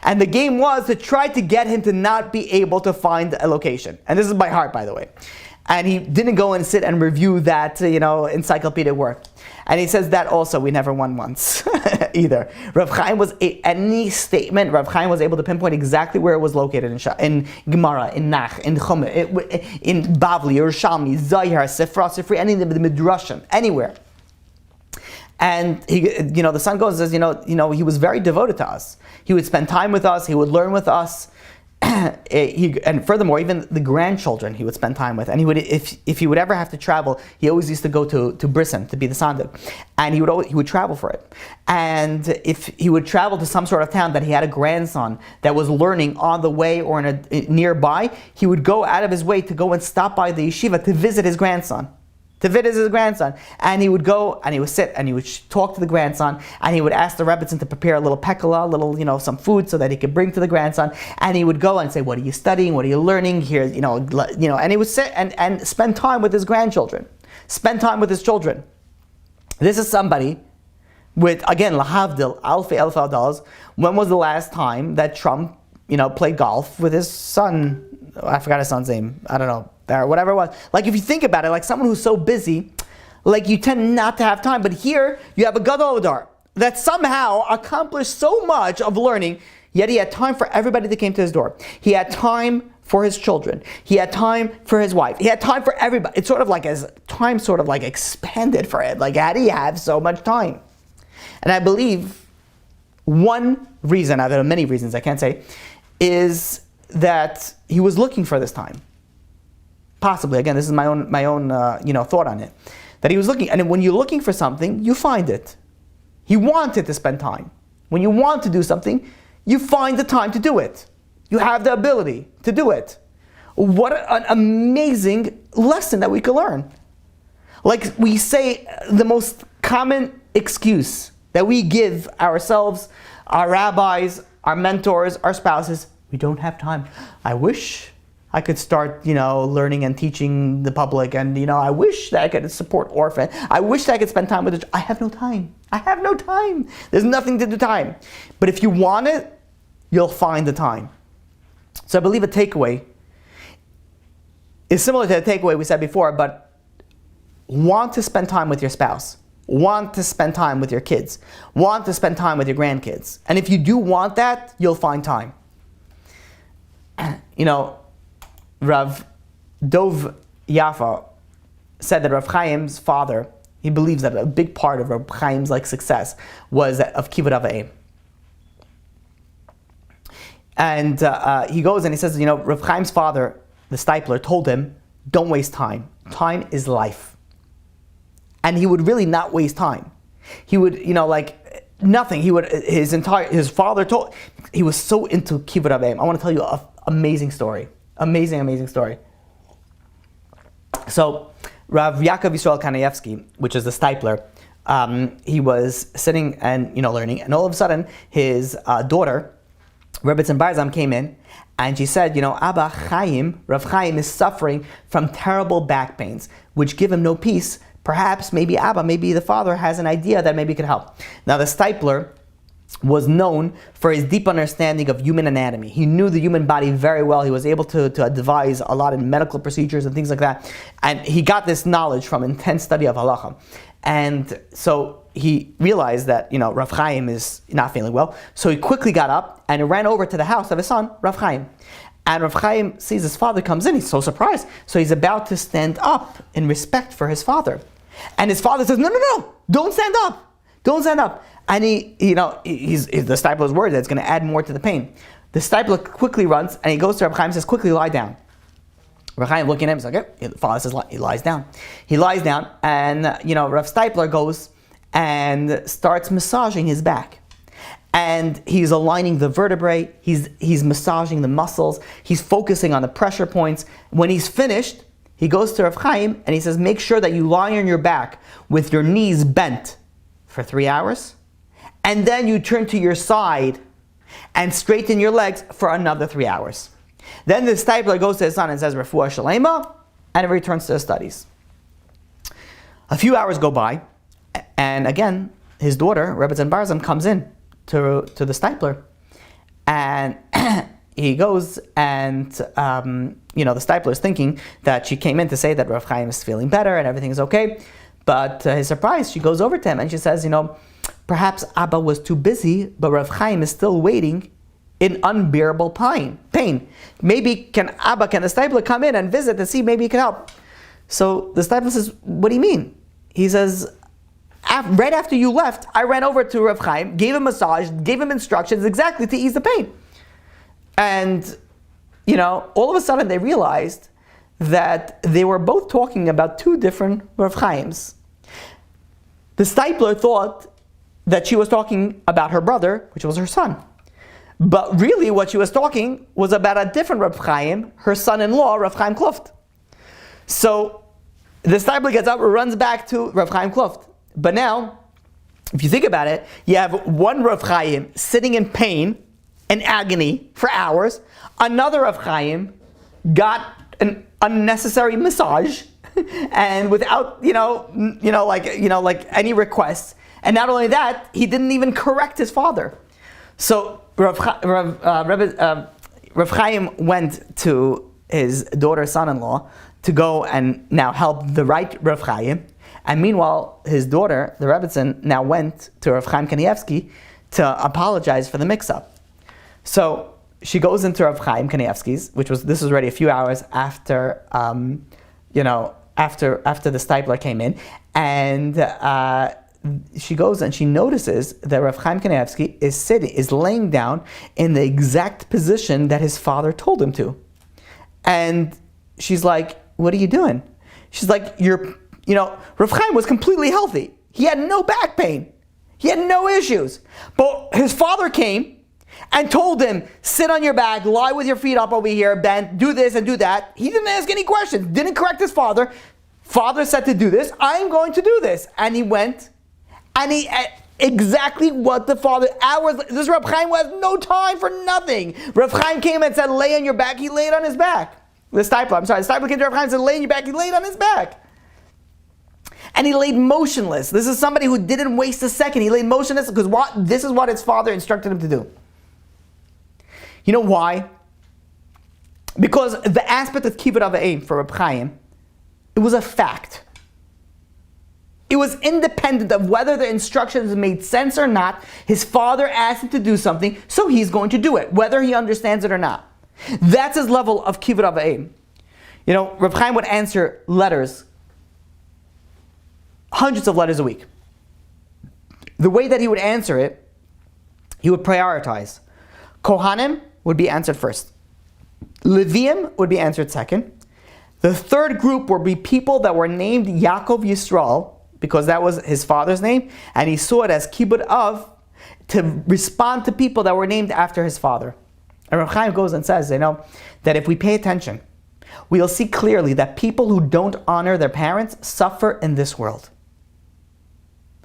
And the game was to try to get him to not be able to find a location. And this is by heart, by the way. And he didn't go and sit and review that, encyclopedic work. And he says that also, we never won once either. Rav Chaim any statement, Rav Chaim was able to pinpoint exactly where it was located in Gemara, in Nach, in Chumash, in Bavli, Yerushalmi, Zayar, Sifra, Sifri, any of the Midrashim, anywhere. And he, the son goes and says, he was very devoted to us. He would spend time with us. He would learn with us. And furthermore, even the grandchildren he would spend time with. And he would, if he would ever have to travel, he always used to go to Brisson to be the sandik, and he would travel for it. And if he would travel to some sort of town that he had a grandson that was learning on the way or nearby, he would go out of his way to go and stop by the yeshiva to visit his grandson. And he would go and he would sit and he would talk to the grandson, and he would ask the Rebbetzin to prepare a little pekala, some food so that he could bring to the grandson, and he would go and say, what are you studying, what are you learning here, and he would sit and spend time with his grandchildren, spend time with his children. This is somebody with, again, lahavdil, alfei dollars. When was the last time that Trump, played golf with his son? I forgot his son's name. I don't know. Or whatever it was. If you think about it, someone who's so busy, you tend not to have time. But here, you have a gadol dar that somehow accomplished so much of learning, yet he had time for everybody that came to his door. He had time for his children. He had time for his wife. He had time for everybody. It's his time expanded for him. How do you have so much time? And I believe one reason, out of many reasons I can't say, is that he was looking for this time. Possibly, again, this is my own thought on it. That he was looking, and when you're looking for something, you find it. He wanted to spend time. When you want to do something, you find the time to do it. You have the ability to do it. What an amazing lesson that we could learn. We say, the most common excuse that we give ourselves, our rabbis, our mentors, our spouses, we don't have time. I wish I could start, learning and teaching the public, and, I wish that I could support orphan. I wish that I could spend time with I have no time. There's nothing to do time. But if you want it, you'll find the time. So I believe a takeaway is similar to the takeaway we said before, but want to spend time with your spouse. Want to spend time with your kids. Want to spend time with your grandkids. And if you do want that, you'll find time. Rav Dov Yafa said that Rav Chaim's father He believes that a big part of Reb Chaim's success was that of Kivud Avayim. And he goes and he says, Reb Chaim's father, the Stipler, told him, don't waste time. Time is life. And he would really not waste time. He would, nothing. His father told, he was so into Kivud Avayim. I want to tell you an amazing story. Amazing story. So, Rav Yaakov Yisrael Kanievsky, which is the Stipler, he was sitting and learning, and all of a sudden his daughter, Rebbetzin Barzam, came in, and she said, Abba Chaim, Rav Chaim is suffering from terrible back pains, which give him no peace. Perhaps, maybe the father has an idea that maybe could help. Now the Stipler was known for his deep understanding of human anatomy. He knew the human body very well. He was able to advise a lot in medical procedures and things like that. And he got this knowledge from intense study of halacha. And so he realized that, Rav Chaim is not feeling well. So he quickly got up and ran over to the house of his son, Rav Chaim. And Rav Chaim sees his father comes in. He's so surprised. So he's about to stand up in respect for his father. And his father says, no, don't stand up. Don't stand up. And he's the Stipler's worried that it's going to add more to the pain. The Stipler quickly runs and he goes to Rav Chaim and says, quickly lie down. Rav Chaim looking at him, he's like, okay. The father says, he lies down. He lies down and, Rav Stipler goes and starts massaging his back. And he's aligning the vertebrae, he's massaging the muscles, he's focusing on the pressure points. When he's finished, he goes to Rav Chaim and he says, make sure that you lie on your back with your knees bent for 3 hours. And then you turn to your side and straighten your legs for another 3 hours. Then the Stipler goes to his son and says, Refuah Shalema, and he returns to his studies. A few hours go by, and again, his daughter, Rebbetzin Barzam, comes in to the Stipler. And he goes and, the Stipler is thinking that she came in to say that Rav Chaim is feeling better and everything is okay. But to his surprise, she goes over to him and she says, perhaps Abba was too busy, but Rav Chaim is still waiting in unbearable pain. Maybe can the Stipler come in and visit to see maybe he can help? So the Stipler says, what do you mean? He says, right after you left, I ran over to Rav Chaim, gave him a massage, gave him instructions exactly to ease the pain. And, all of a sudden they realized that they were both talking about two different Rav Chaims. The Stipler thought that she was talking about her brother, which was her son. But really what she was talking was about a different Rav Chaim, her son-in-law, Rav Chaim Kluft. So the Stipler gets up and runs back to Rav Chaim Kluft. But now, if you think about it, you have one Rav Chaim sitting in pain and agony for hours. Another Rav Chaim got an unnecessary massage and without any requests. And not only that, he didn't even correct his father. So Rav Chaim went to his daughter's son-in-law to go and now help the right Rav Chaim. And meanwhile, his daughter, the Rebbetzin, now went to Rav Chaim Kanievsky to apologize for the mix-up. So she goes into Rav Chaim Kanievsky's, this was already a few hours after, after the Stipler came in, and she goes and she notices that Rav Chaim Kanievsky is laying down in the exact position that his father told him to. And she's like, what are you doing? She's like, Rav Chaim was completely healthy. He had no back pain. He had no issues. But his father came and told him, sit on your back, lie with your feet up over here, bend, do this and do that. He didn't ask any questions, didn't correct his father. Father said to do this, I'm going to do this. And he went, and he exactly what the father, this Rav Chaim has no time for nothing. Rav Chaim came and said, lay on your back, he laid on his back. The Stipler came to Rav Chaim and said, lay on your back, he laid on his back. And he laid motionless. This is somebody who didn't waste a second. He laid motionless because this is what his father instructed him to do. You know why? Because the aspect of Kivud Avayim for Reb Chaim, it was a fact. It was independent of whether the instructions made sense or not. His father asked him to do something, so he's going to do it, whether he understands it or not. That's his level of Kivud Avayim. Reb Chaim would answer letters hundreds of letters a week. The way that he would answer it, he would prioritize. Kohanim would be answered first. Leviim would be answered second. The third group would be people that were named Yaakov Yisrael, because that was his father's name, and he saw it as kibbud av, to respond to people that were named after his father. And Rav Chaim goes and says, that if we pay attention, we'll see clearly that people who don't honor their parents suffer in this world.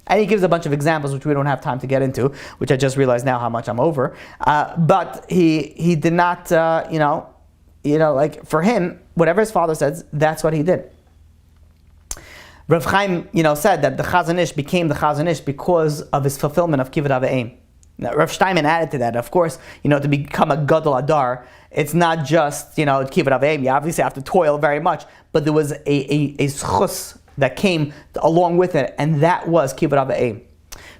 And he gives a bunch of examples, which we don't have time to get into, which I just realized now how much I'm over. But he did not, like for him, whatever his father says, that's what he did. Rav Chaim, said that the Chazon Ish became the Chazon Ish because of his fulfillment of Kibbud Av V'Eim. Now, Rav Steinman added to that, of course, to become a Gadol Adar, it's not just, Kibbud Av V'Eim. You obviously have to toil very much, but there was a schus that came along with it, and that was Kibbud Av V'Eim.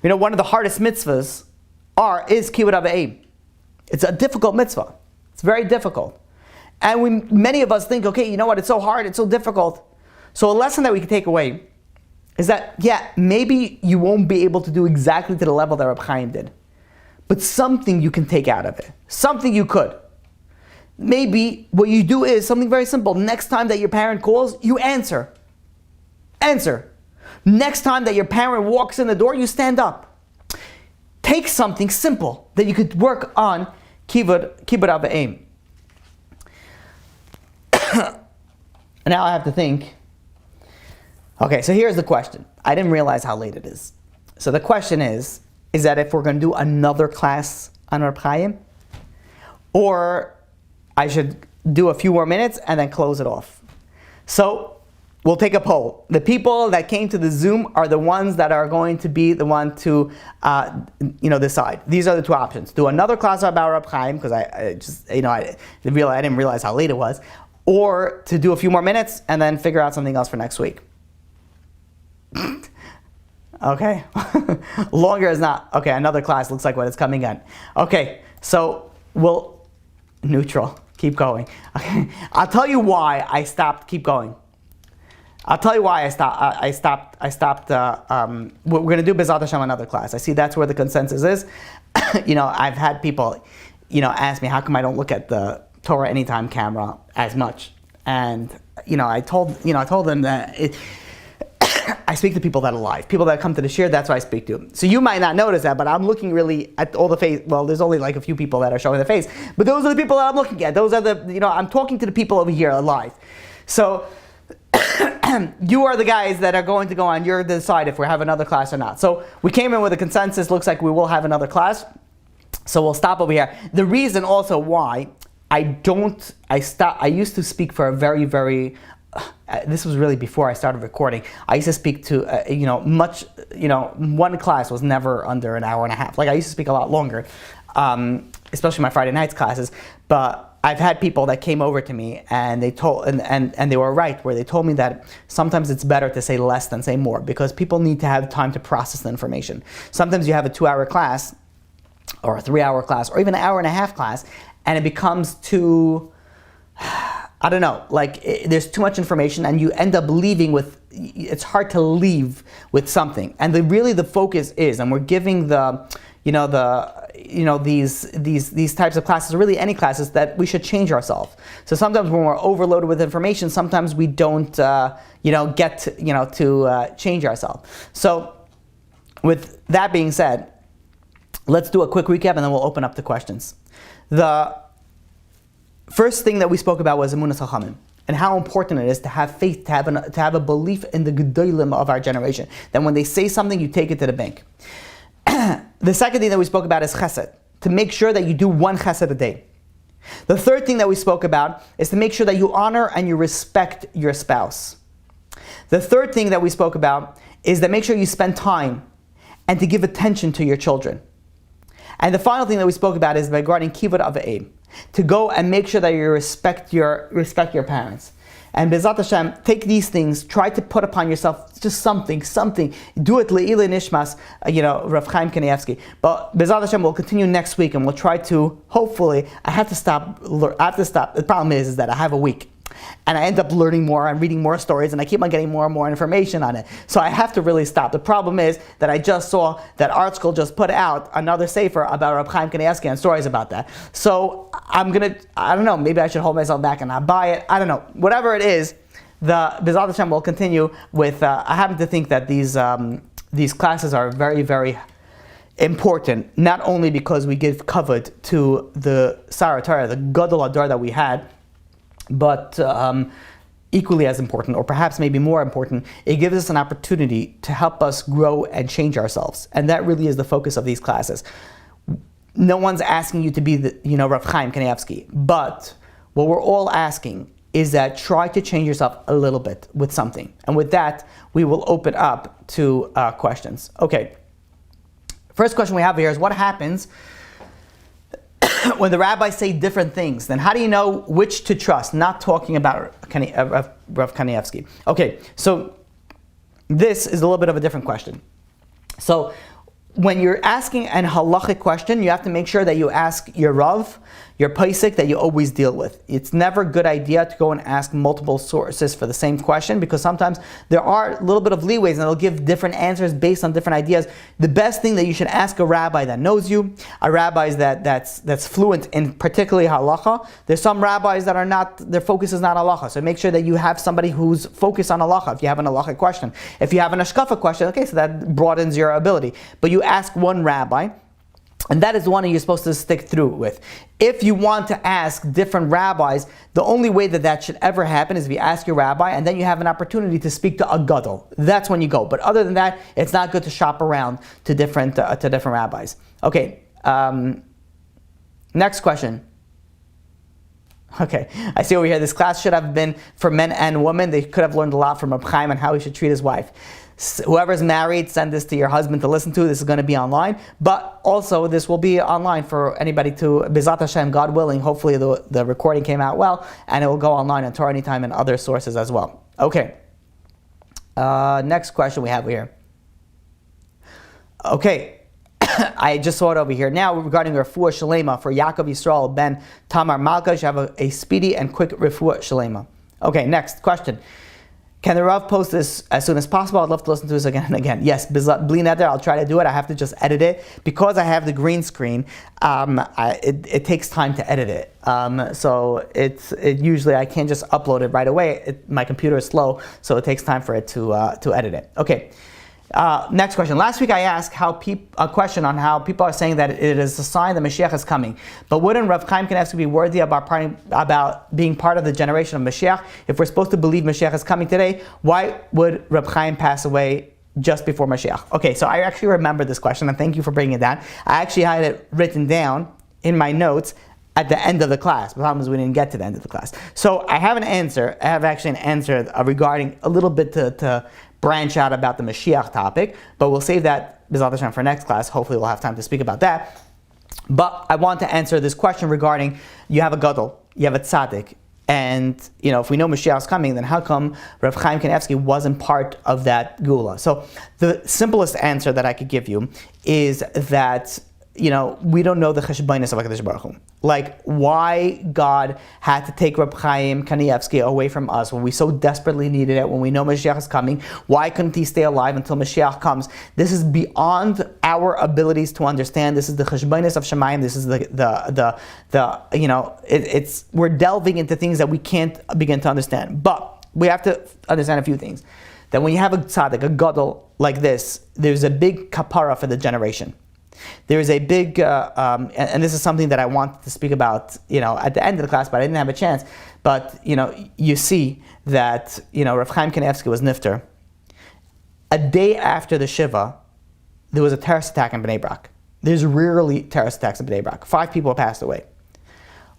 One of the hardest mitzvahs is Kibbud Av V'Eim. It's a difficult mitzvah. It's very difficult. And many of us think, okay, you know what, it's so hard, it's so difficult. So a lesson that we can take away is that, maybe you won't be able to do exactly to the level that Reb Chaim did. But something you can take out of it. Something you could. Maybe what you do is something very simple. Next time that your parent calls, you answer. Answer. Next time that your parent walks in the door, you stand up. Take something simple that you could work on Kibbud Av V'Eim. Now I have to think. Okay, so here's the question. I didn't realize how late it is. So the question is that if we're going to do another class on Reb Chaim, or I should do a few more minutes and then close it off. So we'll take a poll. The people that came to the Zoom are the ones that are going to be the one to decide. These are the two options. Do another class about Reb Chaim, because I didn't realize how late it was, or to do a few more minutes and then figure out something else for next week. Okay. Longer is not. Okay, another class looks like what it's coming in. Okay, so we'll neutral. Keep going. Okay. I'll tell you why I stopped. Keep going. I'll tell you why I stopped. We're going to do B'ezrat Hashem another class. I see that's where the consensus is. I've had people, ask me how come I don't look at the Torah Anytime camera as much, and I told them that I speak to people that are live, people that come to the shir. That's what I speak to. So you might not notice that, but I'm looking really at all the face. Well, there's only like a few people that are showing their face, but those are the people that I'm looking at. Those are I'm talking to the people over here live. So you are the guys that are going to go on. You're to decide if we have another class or not. So we came in with a consensus. Looks like we will have another class. So we'll stop over here. The reason also why I used to speak for a very, very, this was really before I started recording. I used to speak to, one class was never under an hour and a half. Like I used to speak a lot longer, especially my Friday nights classes. But I've had people that came over to me and they told, and they were right, where they told me that sometimes it's better to say less than say more, because people need to have time to process the information. Sometimes you have a 2-hour class, or a 3-hour class, or even an hour and a half class, and it becomes too, I don't know, there's too much information and you end up leaving with, it's hard to leave with something. And the focus is, and we're giving these types of classes, or really any classes, that we should change ourselves. So sometimes when we're overloaded with information, sometimes we don't, get to change ourselves. So with that being said, let's do a quick recap and then we'll open up to questions. The first thing that we spoke about was Emunas Chachamim, and how important it is to have faith, to have a belief in the Gedolim of our generation. That when they say something, you take it to the bank. The second thing that we spoke about is Chesed, to make sure that you do one Chesed a day. The third thing that we spoke about is to make sure that you honor and you respect your spouse. The third thing that we spoke about is that make sure you spend time and to give attention to your children. And the final thing that we spoke about is regarding Kibbud Av V'Eim, to go and make sure that you respect your parents. And B'ezrat Hashem, take these things, try to put upon yourself just something. Do it le'ilei nishmas, Rav Chaim Kanievsky. But B'ezrat Hashem, we'll continue next week, and we'll try to, hopefully, I have to stop. The problem is that I have a week. And I end up learning more and reading more stories, and I keep on getting more and more information on it. So I have to really stop. The problem is that I just saw that Art School just put out another sefer about Reb Chaim Kanievsky and stories about that. So I don't know, maybe I should hold myself back and not buy it. I don't know. Whatever it is, the B'ezrat Hashem will continue with, I happen to think that these classes are very, very important, not only because we give kavod to the Sarah Torah, the Gadol Adar that we had, but equally as important, or perhaps maybe more important, it gives us an opportunity to help us grow and change ourselves. And that really is the focus of these classes. No one's asking you to be Rav Chaim Kanievsky, but what we're all asking is that try to change yourself a little bit with something. And with that, we will open up to questions. Okay. First question we have here is, what happens when the rabbis say different things? Then how do you know which to trust? Not talking about Rav Kanievsky. Okay, so this is a little bit of a different question. So when you're asking an halachic question, you have to make sure that you ask your Rav, your Paisik, that you always deal with. It's never a good idea to go and ask multiple sources for the same question, because sometimes there are a little bit of leeways and they'll give different answers based on different ideas. The best thing that you should ask a rabbi that knows you, a rabbi that's fluent in particularly halacha. There's some rabbis that are not, their focus is not halacha, so make sure that you have somebody who's focused on halacha if you have an halachic question. If you have an ashkafa question, okay, so that broadens your ability. But you ask one rabbi, and that is the one that you're supposed to stick through with. If you want to ask different rabbis, the only way that should ever happen is if you ask your rabbi, and then you have an opportunity to speak to a gadol. That's when you go. But other than that, it's not good to shop around to different rabbis. Okay. Next question. Okay, I see over here, this class should have been for men and women. They could have learned a lot from Reb Chaim on how he should treat his wife. Whoever's married, send this to your husband to listen to. This is going to be online, but also this will be online for anybody to, B'ezrat Hashem, God willing. Hopefully the recording came out well, and it will go online on Torah Anytime and other sources as well. Okay, next question we have here. Okay, I just saw it over here now regarding refuah shalema for Yaakov Yisrael ben Tamar Malka. You should have a speedy and quick refuah shalema. Okay, next question. Can the Rav post this as soon as possible? I'd love to listen to this again and again. Yes, bli neder, I'll try to do it. I have to just edit it. Because I have the green screen, it takes time to edit it. So it usually, I can't just upload it right away. My computer is slow, so it takes time for it to edit it. Okay. Next question. Last week I asked a question on how people are saying that it is a sign that Mashiach is coming. But wouldn't Rav Chaim Kanievsky be worthy about being part of the generation of Mashiach? If we're supposed to believe Mashiach is coming today, why would Rav Chaim pass away just before Mashiach? Okay, so I actually remember this question, and thank you for bringing it down. I actually had it written down in my notes at the end of the class. The problem is we didn't get to the end of the class. So I have an answer. I have actually an answer regarding a little bit to branch out about the Mashiach topic, but we'll save that B'ezrat Hashem for next class. Hopefully we'll have time to speak about that. But I want to answer this question regarding, you have a gadol, you have a tzaddik, and if we know Mashiach is coming, then how come Rav Chaim Kanievsky wasn't part of that gula? So the simplest answer that I could give you is that we don't know the cheshbonos of HaKadosh Baruch Hu. Like, why God had to take Reb Chaim Kanievsky away from us when we so desperately needed it, when we know Mashiach is coming. Why couldn't he stay alive until Mashiach comes? This is beyond our abilities to understand. This is the cheshbonos of Shemayim. This is we're delving into things that we can't begin to understand. But we have to understand a few things. That when you have a tzaddik, a gadol like this, there's a big kapara for the generation. There is a big, and this is something that I wanted to speak about, at the end of the class, but I didn't have a chance. But, you see that, Rav Chaim Kanievsky was nifter. A day after the Shiva, there was a terrorist attack in Bnei Brak. There's rarely terrorist attacks in Bnei Brak. 5 people passed away.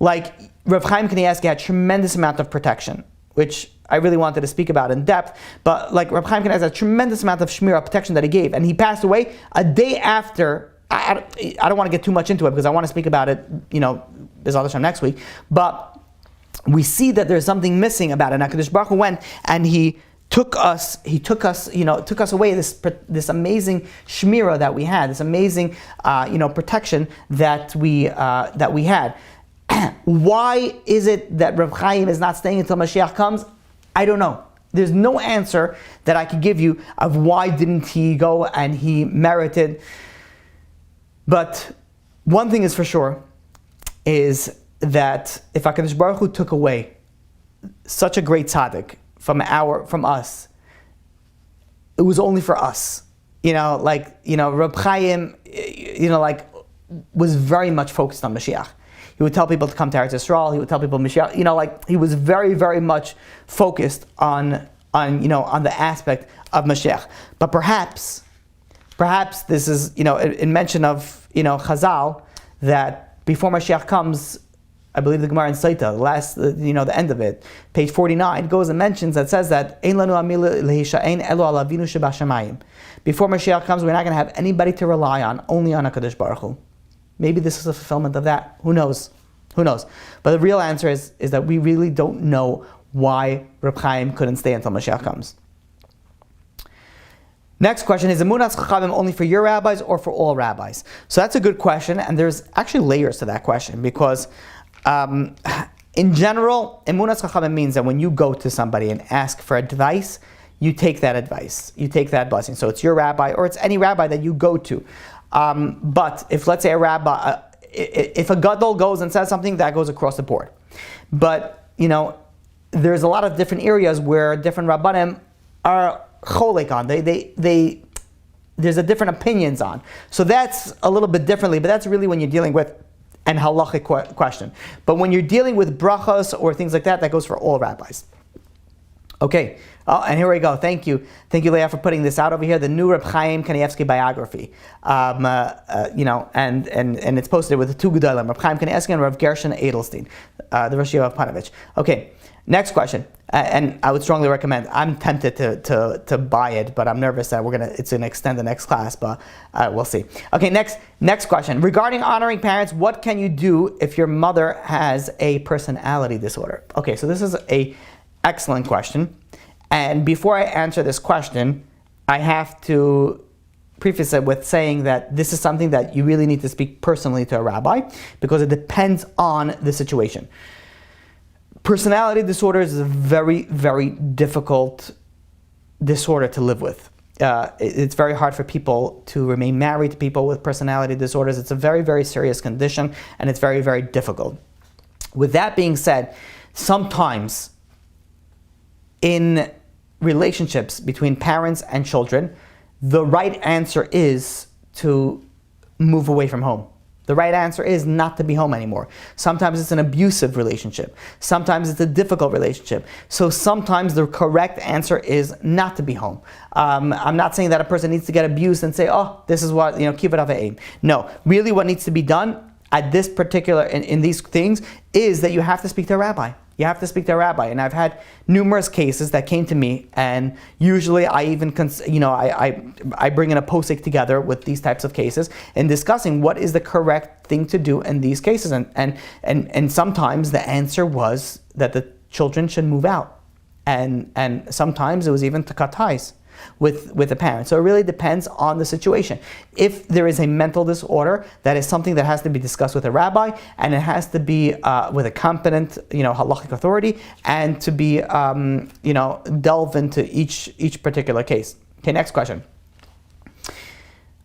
Like, Rav Chaim Kanievsky had tremendous amount of protection, which I really wanted to speak about in depth. But like Rav Chaim Kanievsky has a tremendous amount of shmirah protection that he gave. And he passed away a day after. I don't want to get too much into it because I want to speak about it, B'ezrat Hashem next week. But we see that there's something missing about it. HaKadosh Baruch Hu went and he took us away, this amazing shmirah that we had, this amazing, protection that we had. Why is it that Reb Chaim is not staying until Mashiach comes? I don't know. There's no answer that I could give you of why didn't he go and he merited. But one thing is for sure, is that if HaKadosh Baruch Hu took away such a great tzaddik from us, it was only for us. Reb Chaim, was very much focused on Mashiach. He would tell people to come to Eretz Yisrael. He would tell people Mashiach. He was very, very much focused on the aspect of Mashiach. But perhaps this is in mention of Chazal that before Mashiach comes, I believe the Gemara in Saita, the end of it, page 49, goes and mentions that says that Ein lanu amila lehisha'ein elo al avinu shebashamayim. Before Mashiach comes, we're not going to have anybody to rely on, only on HaKadosh Baruch Hu. Maybe this is a fulfillment of that. Who knows? But the real answer is that we really don't know why Reb Chaim couldn't stay until Mashiach comes. Next question, is Emunas Chachamim only for your rabbis or for all rabbis? So that's a good question, and there's actually layers to that question, because in general, Emunas Chachamim means that when you go to somebody and ask for advice, you take that advice, you take that blessing. So it's your rabbi, or it's any rabbi that you go to. But if, let's say, a rabbi, if a gadol goes and says something, that goes across the board. But, there's a lot of different areas where different rabbanim are cholek on. There's a different opinions on. So that's a little bit differently, but that's really when you're dealing with an halachic question. But when you're dealing with brachos or things like that, that goes for all rabbis. Okay, and here we go. Thank you, Leah, for putting this out over here. The new Reb Chaim Kanievsky biography, and it's posted with the two gedolim, Reb Chaim Kanievsky and Reb Gershon Edelstein, the Rosh Yeshiva of Panovich. Okay, next question, and I would strongly recommend. I'm tempted to buy it, but I'm nervous that it's going to extend the next class, but we'll see. Okay, next question. Regarding honoring parents, what can you do if your mother has a personality disorder? Okay, so this is a excellent question. And before I answer this question, I have to preface it with saying that this is something that you really need to speak personally to a rabbi, because it depends on the situation. Personality disorders is a very, very difficult disorder to live with. It's very hard for people to remain married to people with personality disorders. It's a very, very serious condition, and it's very, very difficult. With that being said, sometimes in relationships between parents and children, the right answer is to move away from home. The right answer is not to be home anymore. Sometimes it's an abusive relationship. Sometimes it's a difficult relationship. So sometimes the correct answer is not to be home. I'm not saying that a person needs to get abused and say, oh, this is what, keep it off aim. No, really what needs to be done at this particular, in these things, is that you have to speak to a rabbi. You have to speak to a rabbi, and I've had numerous cases that came to me, and usually I even, I bring in a posik together with these types of cases and discussing what is the correct thing to do in these cases, and sometimes the answer was that the children should move out, and sometimes it was even to cut ties with the parents. So it really depends on the situation. If there is a mental disorder, that is something that has to be discussed with a rabbi, and it has to be with a competent, halachic authority, and to be, delve into each particular case. Okay, next question.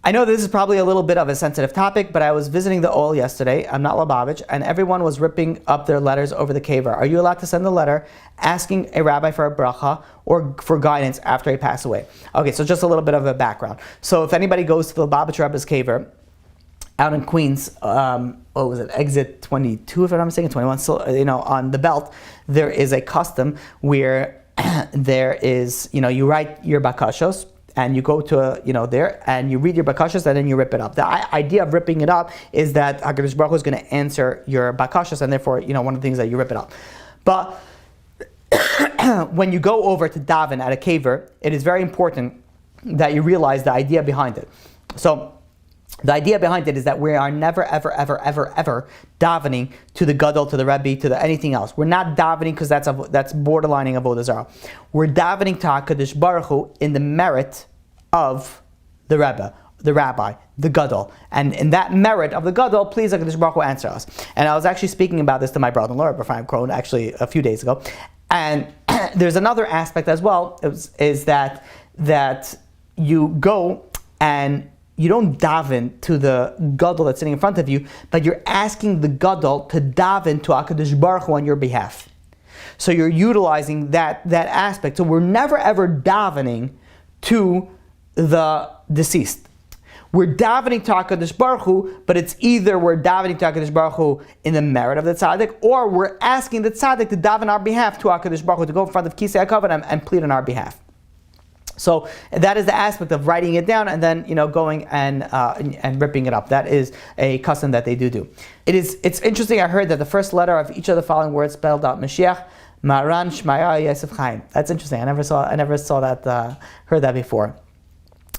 I know this is probably a little bit of a sensitive topic, but I was visiting the Ol yesterday. I'm not Lubavitch, and everyone was ripping up their letters over the kever. Are you allowed to send a letter asking a rabbi for a bracha or for guidance after he passed away? Okay, so just a little bit of a background. So if anybody goes to the Lubavitch Rebbe's kever out in Queens, exit 22, if I'm not mistaken, 21, so, on the belt, there is a custom where there is, you write your bakashos, and you go to, there, and you read your bakashas, and then you rip it up. The idea of ripping it up is that HaKadosh Baruch Hu is going to answer your bakashas, and therefore, one of the things that you rip it up. But when you go over to daven at a kever, it is very important that you realize the idea behind it. So, the idea behind it is that we are never, ever, ever, ever, ever davening to the gadol, to the rebbe, to anything else. We're not davening because that's borderlining avodah zarah. We're davening to HaKadosh Baruch Hu in the merit of the rebbe, the rabbi, the gadol. And in that merit of the gadol, please HaKadosh Baruch Hu answer us. And I was actually speaking about this to my brother-in-law, Rabbi Chaim Krohn, actually a few days ago. And there's another aspect as well, is that you go and you don't daven to the gadol that's sitting in front of you, but you're asking the gadol to daven to HaKadosh Baruch Hu on your behalf. So you're utilizing that aspect. So we're never ever davening to the deceased. We're davening to HaKadosh Baruch Hu, but it's either we're davening to HaKadosh Baruch Hu in the merit of the tzaddik, or we're asking the tzaddik to daven on our behalf to HaKadosh Baruch Hu, to go in front of Kisei HaKavod and plead on our behalf. So that is the aspect of writing it down and then going and ripping it up. That is a custom that they do. It's interesting. I heard that the first letter of each of the following words spelled out Mashiach, Maran, Shmaya, Yosef, Chaim. That's interesting. I never saw that. Heard that before.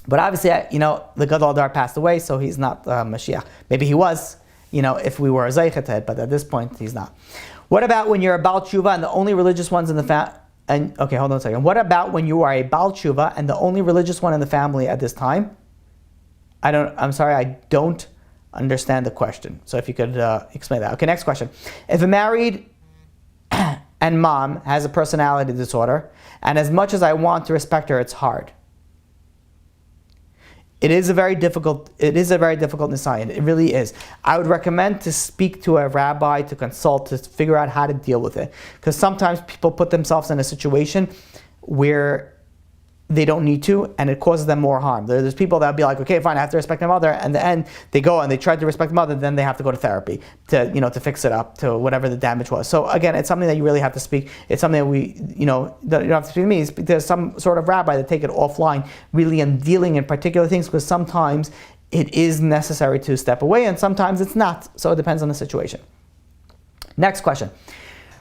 But obviously, the Gadol Adar passed away, so he's not Mashiach. Maybe he was, if we were a Zeicheted, but at this point, he's not. What about when you're a Baal Tshuva and the only religious ones in the family? And okay, hold on a second. What about when you are a Baal Tshuva and the only religious one in the family at this time? I'm sorry, I don't understand the question. So if you could explain that. Okay, next question. If a married and mom has a personality disorder, and as much as I want to respect her, it's hard. It is a very difficult nisayon. It really is. I would recommend to speak to a rabbi, to consult, to figure out how to deal with it. Because sometimes people put themselves in a situation where they don't need to, and it causes them more harm. There's people that'll be like, okay, fine, I have to respect my mother, and in the end, they go and they try to respect the mother, then they have to go to therapy to fix it up, to whatever the damage was. So again, it's something that you really have to speak. It's something that you don't have to speak to me. There's some sort of rabbi that take it offline, really in dealing in particular things, because sometimes it is necessary to step away, and sometimes it's not. So it depends on the situation. Next question.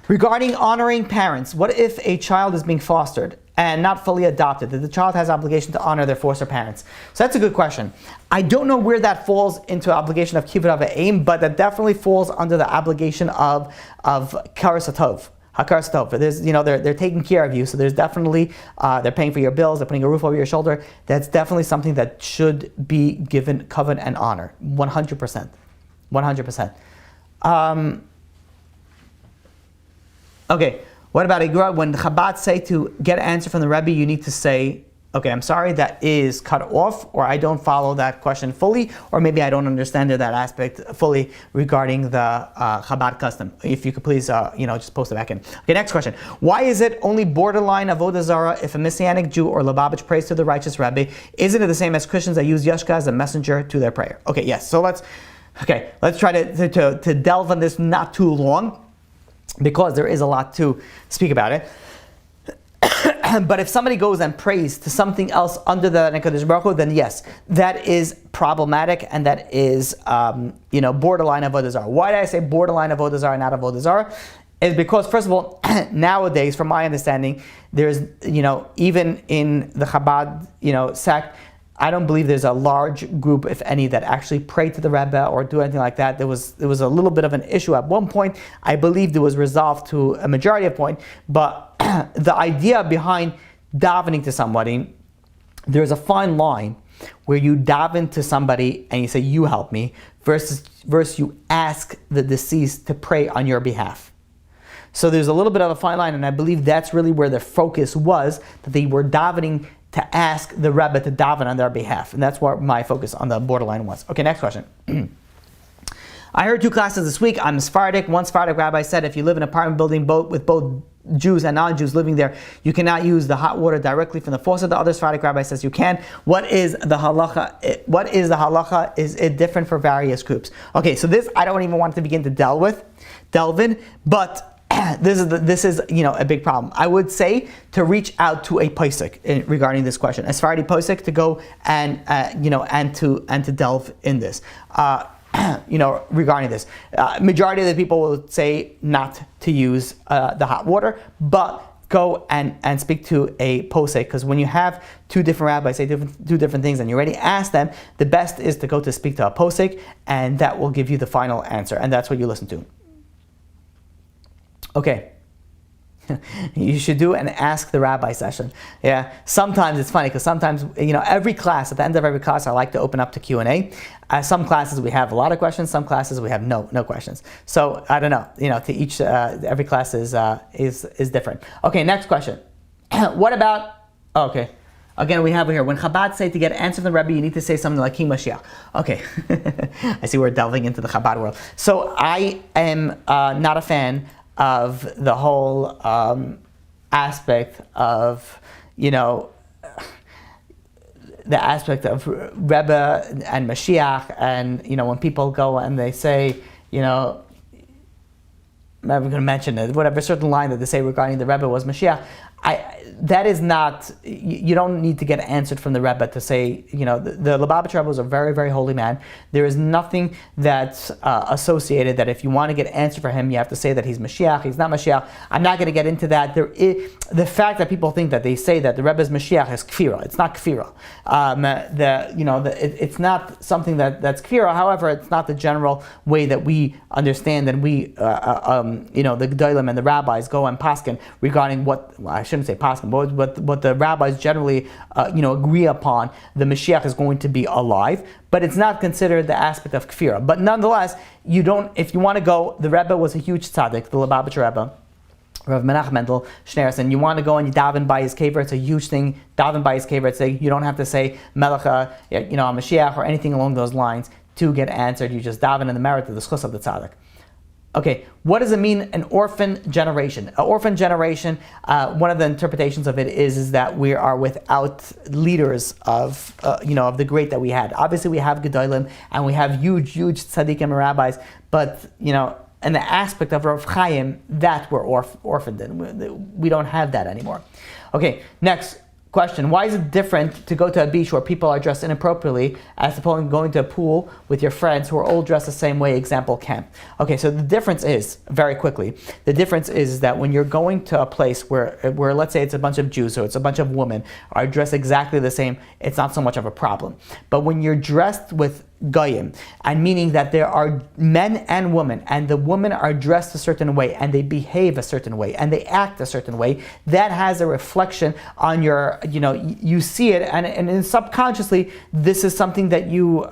Regarding honoring parents, what if a child is being fostered and not fully adopted, that the child has obligation to honor their foster parents? So that's a good question. I don't know where that falls into obligation of kibbud av v'em, but that definitely falls under the obligation of karas hatov. Hakaras hatov. There's, they're taking care of you, so there's definitely they're paying for your bills, they're putting a roof over your shoulder. That's definitely something that should be given kavod and honor, 100%, 100%. Okay, what about Igra? When Chabad say to get an answer from the Rebbe, you need to say, okay, I'm sorry, that is cut off, or I don't follow that question fully, or maybe I don't understand that aspect fully regarding the Chabad custom. If you could please, just post it back in. Okay, next question. Why is it only borderline avodah zarah if a Messianic Jew or Lubavitch prays to the righteous Rebbe? Isn't it the same as Christians that use Yashka as a messenger to their prayer? Okay, yes. So let's try to delve on this not too long, because there is a lot to speak about it. But if somebody goes and prays to something else under the HaKadosh Baruch Hu, then yes, that is problematic, and that is borderline avodah zarah. Why did I say borderline avodah zarah, not avodah zarah? Is because, first of all, nowadays, from my understanding, there's even in the Chabad sect, I don't believe there's a large group, if any, that actually pray to the Rebbe or do anything like that. There was a little bit of an issue at one point. I believe it was resolved to a majority of point, but the idea behind davening to somebody, there's a fine line where you daven to somebody and you say, you help me, versus you ask the deceased to pray on your behalf. So there's a little bit of a fine line, and I believe that's really where the focus was, that they were davening to ask the Rebbe to daven on their behalf. And that's where my focus on the borderline was. Okay, next question. I heard 2 classes this week. I'm Sephardic. One Sephardic rabbi said if you live in an apartment building with both Jews and non-Jews living there, you cannot use the hot water directly from the faucet. The other Sephardic rabbi says you can. What is the halacha? Is it different for various groups? Okay, so this I don't even want to begin to delve in, but this is a big problem. I would say to reach out to a posek regarding this question, a Sephardi posek, to go and to delve in this. Regarding this, majority of the people will say not to use the hot water, but go and speak to a posek, because when you have 2 different rabbis say two different things and you already asked them, the best is to go to speak to a posek, and that will give you the final answer, and that's what you listen to. Okay. You should do an Ask the Rabbi session. Yeah. Sometimes it's funny because sometimes, every class, at the end of every class, I like to open up to Q&A. Some classes we have a lot of questions. Some classes we have no questions. So I don't know. To each, every class is different. Okay. Next question. What about? Okay. Again, we have here, when Chabad say to get an answer from the Rebbe, you need to say something like Ki Mashiach. Okay, I see we're delving into the Chabad world. So I am not a fan of the whole aspect of, the aspect of Rebbe and Mashiach, and, when people go and they say, I'm going to mention it, whatever certain line that they say regarding the Rebbe was Mashiach, that is not, you don't need to get answered from the Rebbe to say, the Lubavitcher Rebbe was a very, very holy man. There is nothing that's associated that if you want to get answered for him, you have to say that he's Mashiach, he's not Mashiach. I'm not going to get into that. The fact that people think that they say that the Rebbe is Mashiach is kfira. It's not kfira. It's not something that's kfira. However, it's not the general way that we understand and we, the Gedolim and the rabbis go and paskin regarding I shouldn't say paskin, but what the rabbis generally, agree upon. The Mashiach is going to be alive, but it's not considered the aspect of kfira. But nonetheless, if you want to go, the Rebbe was a huge tzaddik, the Lubavitcher Rebbe, Rav Menachem Mendel Schneerson, and you want to go and you daven by his kever, it's a huge thing. Daven by his kever, you don't have to say Melacha, Mashiach, or anything along those lines to get answered. You just daven in the merit of the schus of the tzaddik. Okay, what does it mean, an orphan generation? An orphan generation, one of the interpretations of it is that we are without leaders of the great that we had. Obviously, we have Gedolim and we have huge tzaddikim and rabbis, but, in the aspect of Rav Chaim, that we're orphaned in. We don't have that anymore. Okay, next question. Why is it different to go to a beach where people are dressed inappropriately as opposed to going to a pool with your friends who are all dressed the same way, example, camp? Okay, so the difference is, very quickly, the difference is that when you're going to a place where let's say it's a bunch of Jews or it's a bunch of women are dressed exactly the same, it's not so much of a problem. But when you're dressed with Goyim, and meaning that there are men and women, and the women are dressed a certain way, and they behave a certain way, and they act a certain way, that has a reflection on your, you see it, and subconsciously, this is something that you,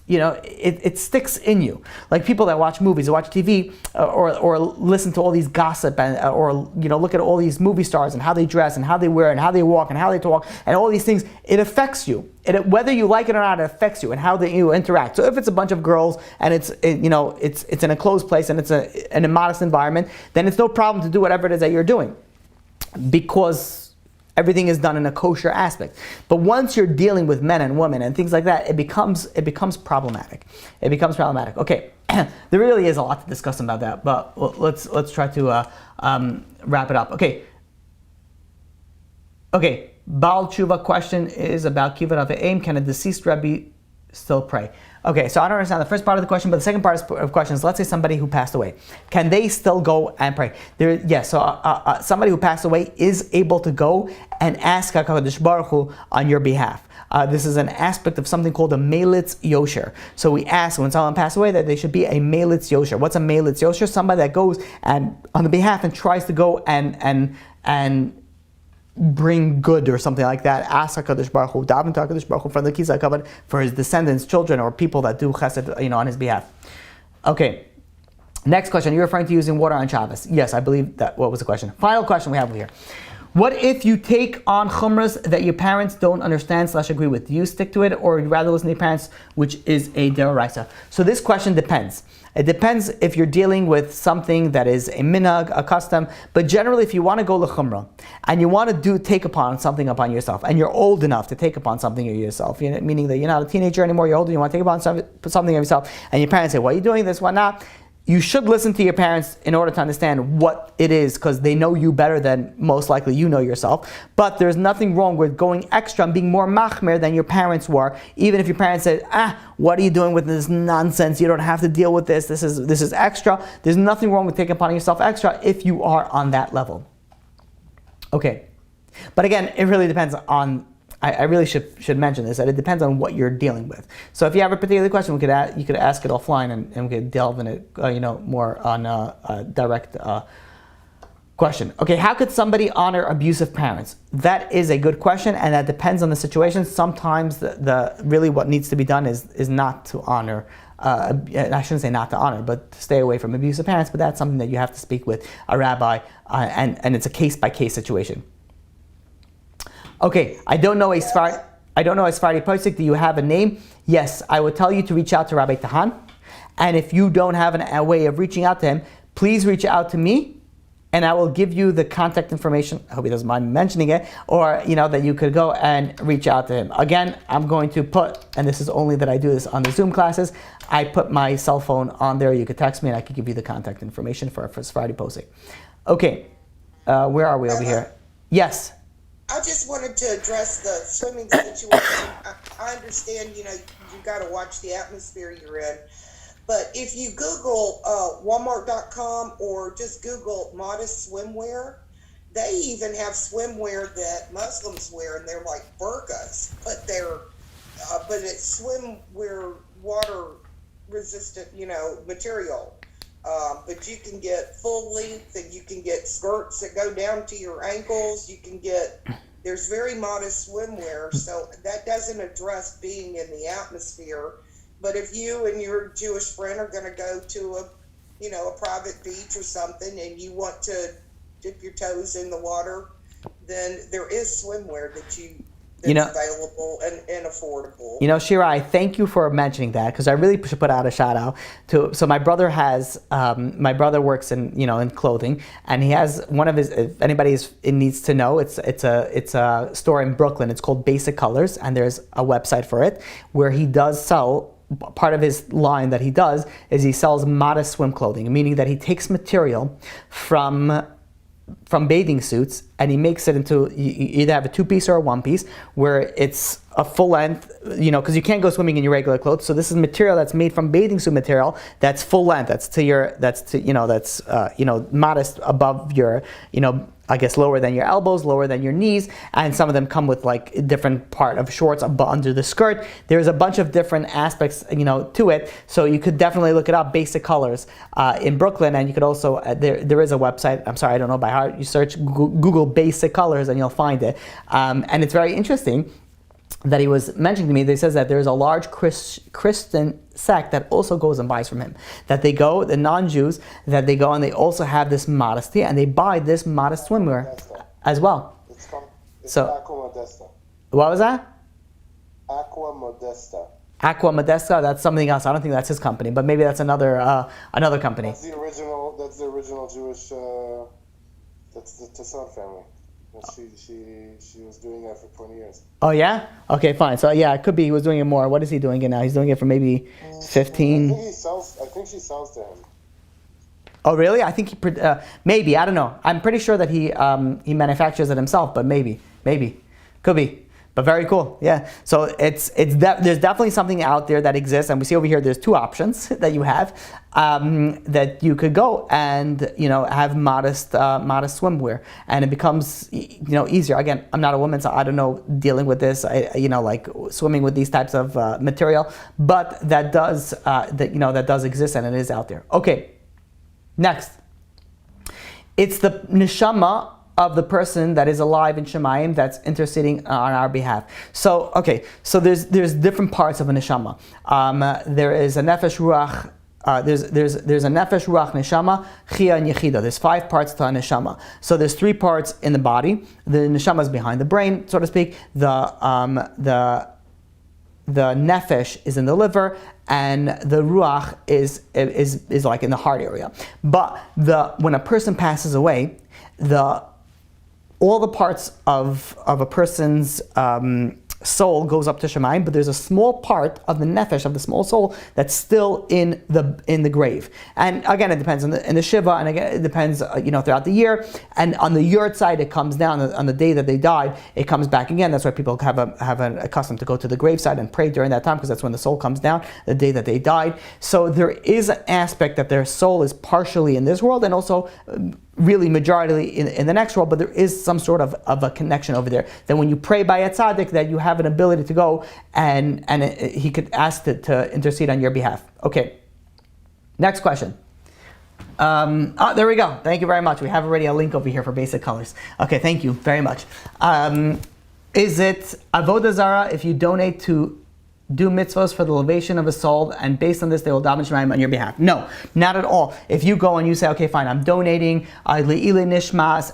it sticks in you. Like people that watch movies, or watch TV, or listen to all these gossip, and or look at all these movie stars and how they dress, and how they wear, and how they walk, and how they talk, and all these things, it affects you. Whether you like it or not, it affects you and how you interact. So if it's a bunch of girls and it's in a closed place and it's in a modest environment, then it's no problem to do whatever it is that you're doing, because everything is done in a kosher aspect. But once you're dealing with men and women and things like that, it becomes problematic. It becomes problematic. Okay, there really is a lot to discuss about that, but let's try to wrap it up. Okay. Baal Tshuva question is about Kibbutz Avim. Can a deceased Rebbe still pray? Okay, so I don't understand the first part of the question, but the second part of the question is, let's say somebody who passed away. Can they still go and pray? Somebody who passed away is able to go and ask HaKadosh Baruch Hu on your behalf. This is an aspect of something called a Melitz Yosher. So we ask when someone passed away that they should be a Melitz Yosher. What's a Melitz Yosher? Somebody that goes and on the behalf and tries to go and bring good or something like that. Ask HaKadosh Baruch Hu, daven to HaKadosh Baruch Hu from the Kisei HaKavod for his descendants, children, or people that do Chesed, on his behalf. Okay. Next question. You're referring to using water on Shabbos. Yes, I believe that. What was the question? Final question we have here. What if you take on chumras that your parents don't understand / agree with? Do you stick to it, or you'd rather listen to your parents, which is a deraisa? So this question depends. It depends if you're dealing with something that is a minhag, a custom, but generally if you want to go l'chumrah, and you want to take upon something upon yourself, and you're old enough to take upon something yourself, meaning that you're not a teenager anymore, you're older, you want to take upon something of yourself, and your parents say, why are you doing this, why not? You should listen to your parents in order to understand what it is, because they know you better than most likely you know yourself. But there's nothing wrong with going extra and being more machmer than your parents were. Even if your parents said, what are you doing with this nonsense? You don't have to deal with this. This is extra. There's nothing wrong with taking upon yourself extra if you are on that level. Okay. But again, it really depends on, I really should mention this, that it depends on what you're dealing with. So if you have a particular question, you could ask it offline and we could delve in it, more on direct Question. Okay, how could somebody honor abusive parents? That is a good question, and that depends on the situation. Sometimes the really what needs to be done is not to honor. I shouldn't say not to honor, but to stay away from abusive parents. But that's something that you have to speak with a rabbi, and it's a case by case situation. Okay, I don't know a Sephardi posek. Do you have a name? Yes, I would tell you to reach out to Rabbi Tahan, and if you don't have a way of reaching out to him, please reach out to me. And I will give you the contact information. I hope he doesn't mind mentioning it, or that you could go and reach out to him. Again, I'm going to put, and this is only that I do this on the Zoom classes, I put my cell phone on there. You could text me, and I could give you the contact information for Friday posting. Okay, where are we over here? Yes. I just wanted to address the swimming situation. I understand, you got to watch the atmosphere you're in. But if you Google Walmart.com or just Google modest swimwear, they even have swimwear that Muslims wear, and they're like burqas, but it's swimwear water resistant, material. But you can get full length, and you can get skirts that go down to your ankles. There's very modest swimwear, so that doesn't address being in the atmosphere. But if you and your Jewish friend are going to go to a private beach or something, and you want to dip your toes in the water, then there is swimwear that's available and affordable. Shira, I thank you for mentioning that, because I really should put out a shout out to. So my brother works in clothing, and he has one of his. If anybody needs to know, it's a store in Brooklyn. It's called Basic Colors, and there's a website for it where he does sell. Part of his line that he does is he sells modest swim clothing, meaning that he takes material from bathing suits and he makes it into, you either have a 2-piece or a 1-piece, where it's a full length, because you can't go swimming in your regular clothes. So this is material that's made from bathing suit material that's full length. That's modest above your, I guess lower than your elbows, lower than your knees, and some of them come with like different part of shorts under the skirt. There's a bunch of different aspects, to it. So you could definitely look it up, Basic Colors in Brooklyn, and you could also there is a website. I'm sorry, I don't know by heart. You search Google Basic Colors and you'll find it, and it's very interesting that he was mentioning to me. They says that there's a large Christian sect that also goes and buys from him. That they go, the non-Jews, that they go and they also have this modesty, and they buy this modest swimwear as well. It's Aqua Modesta. What was that? Aqua Modesta. Aqua Modesta. That's something else. I don't think that's his company, but maybe that's another company. That's the original Jewish. That's the Tassan family. She was doing that for 20 years. Oh yeah? Okay, fine. So yeah, it could be he was doing it more. What is he doing it now? He's doing it for maybe 15. I think she sells to him. Oh really? I think maybe, I don't know. I'm pretty sure that he manufactures it himself, but maybe, could be. But very cool, yeah. So there's definitely something out there that exists, and we see over here there's 2 options that you have, that you could go and have modest swimwear, and it becomes easier. Again, I'm not a woman, so I don't know dealing with this, like swimming with these types of material, but that does that does exist, and it is out there. Okay, next, it's the neshama of the person that is alive in Shemayim that's interceding on our behalf. So there's different parts of a neshama. There is a nefesh ruach. There's a nefesh ruach neshama, chia and yechida. There's 5 parts to a neshama. So there's 3 parts in the body. The neshama is behind the brain, so to speak. The nefesh is in the liver, and the ruach is like in the heart area. But when a person passes away, all the parts of a person's soul goes up to Shemayim, but there's a small part of the nefesh, of the small soul, that's still in the grave. And again, it depends in the shiva, and again it depends throughout the year. And on the yurt side, it comes down on the day that they died. It comes back again. That's why people have a custom to go to the graveside and pray during that time, because that's when the soul comes down, the day that they died. So there is an aspect that their soul is partially in this world, and also really majority in the next world, but there is some sort of a connection over there. That when you pray by a tzaddik, that you have an ability to go and he could ask to intercede on your behalf. Okay, next question. There we go. Thank you very much. We have already a link over here for basic colors. Okay, thank you very much. Is it avodah zara if you donate to do mitzvahs for the elevation of a soul, and based on this they will daven Shemayim on your behalf? No, not at all. If you go and you say, okay, fine, I'm donating Le'ilei Nishmas,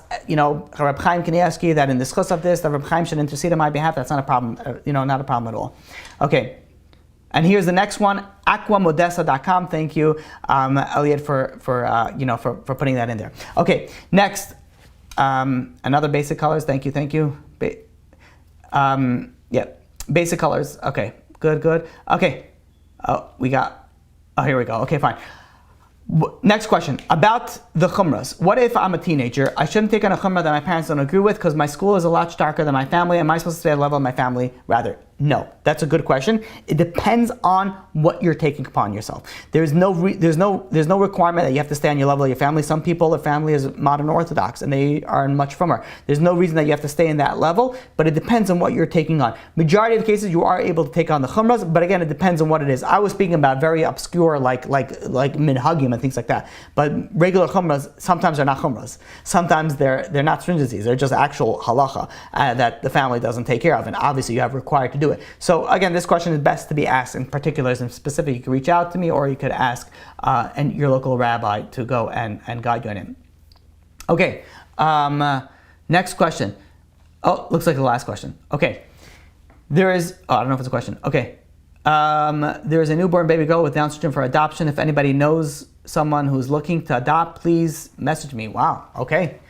Reb Chaim Kanievsky, that in the schus of this, that Reb Chaim should intercede on my behalf, that's not a problem, not a problem at all. Okay. And here's the next one, aquamodessa.com. Thank you, Elliot, for putting that in there. Okay, next, another basic colors. Thank you. Basic colors. Okay, good. Okay, here we go. Okay, fine. Next question, about the chumras. What if I'm a teenager? I shouldn't take on a chumrah that my parents don't agree with because my school is a lot darker than my family. Am I supposed to stay at the level of my family? Rather, no. That's a good question. It depends on what you're taking upon yourself. There's no requirement that you have to stay on your level of your family. Some people, their family is modern Orthodox and they are much from her. There's no reason that you have to stay in that level, but it depends on what you're taking on. Majority of the cases you are able to take on the chumras, but again, it depends on what it is. I was speaking about very obscure like minhagim and things like that. But regular chumras sometimes are not chumras. Sometimes they're not stringencies. They're just actual halacha that the family doesn't take care of, and obviously you have required to do it. So again, this question is best to be asked in particulars and specific. You can reach out to me, or you could ask your local rabbi to go and guide you on it. Okay, next question. Oh, looks like the last question. Okay, I don't know if it's a question. Okay, there is a newborn baby girl with Down syndrome for adoption. If anybody knows someone who's looking to adopt, please message me. Wow. Okay.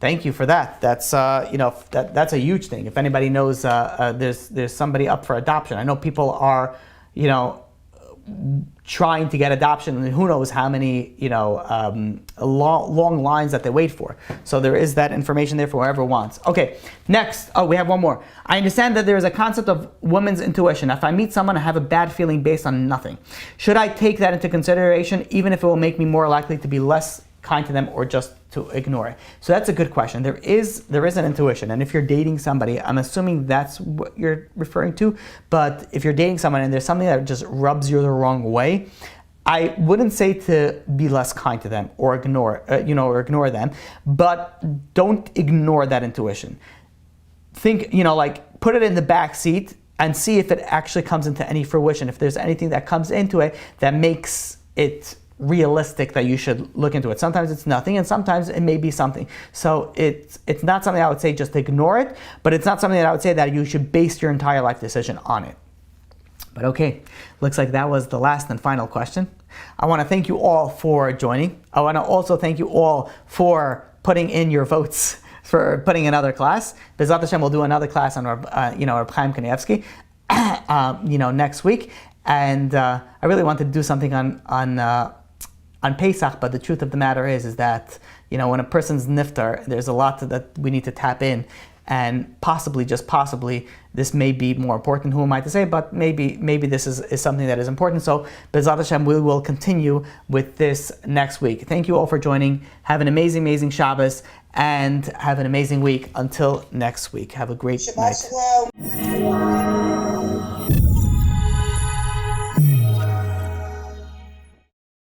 Thank you for that. That's that's a huge thing. If anybody knows there's somebody up for adoption, I know people are trying to get adoption, and who knows how many long lines that they wait for. So there is that information there for whoever wants. Okay, next. Oh, we have one more. I understand that there is a concept of woman's intuition. If I meet someone, I have a bad feeling based on nothing. Should I take that into consideration, even if it will make me more likely to be less kind to them, or just to ignore it? So that's a good question. There is an intuition, and if you're dating somebody, I'm assuming that's what you're referring to. But if you're dating someone and there's something that just rubs you the wrong way, I wouldn't say to be less kind to them or ignore them, but don't ignore that intuition. Think, put it in the back seat and see if it actually comes into any fruition. If there's anything that comes into it that makes it realistic that you should look into it. Sometimes it's nothing, and sometimes it may be something. So it's not something I would say just ignore it, but it's not something that I would say that you should base your entire life decision on it. But okay, looks like that was the last and final question. I want to thank you all for joining. I want to also thank you all for putting in your votes for putting another class. B'ezrat Hashem, we'll do another class on our Chaim Kanievsky next week. And I really wanted to do something on Pesach, but the truth of the matter is that when a person's niftar, there's a lot that we need to tap in, and possibly, just possibly, this may be more important. Who am I to say? But maybe this is something that is important. So B'ezrat Hashem, we will continue with this next week. Thank you all for joining. Have an amazing Shabbos, and have an amazing week. Until next week, have a great night. Shabbat shalom.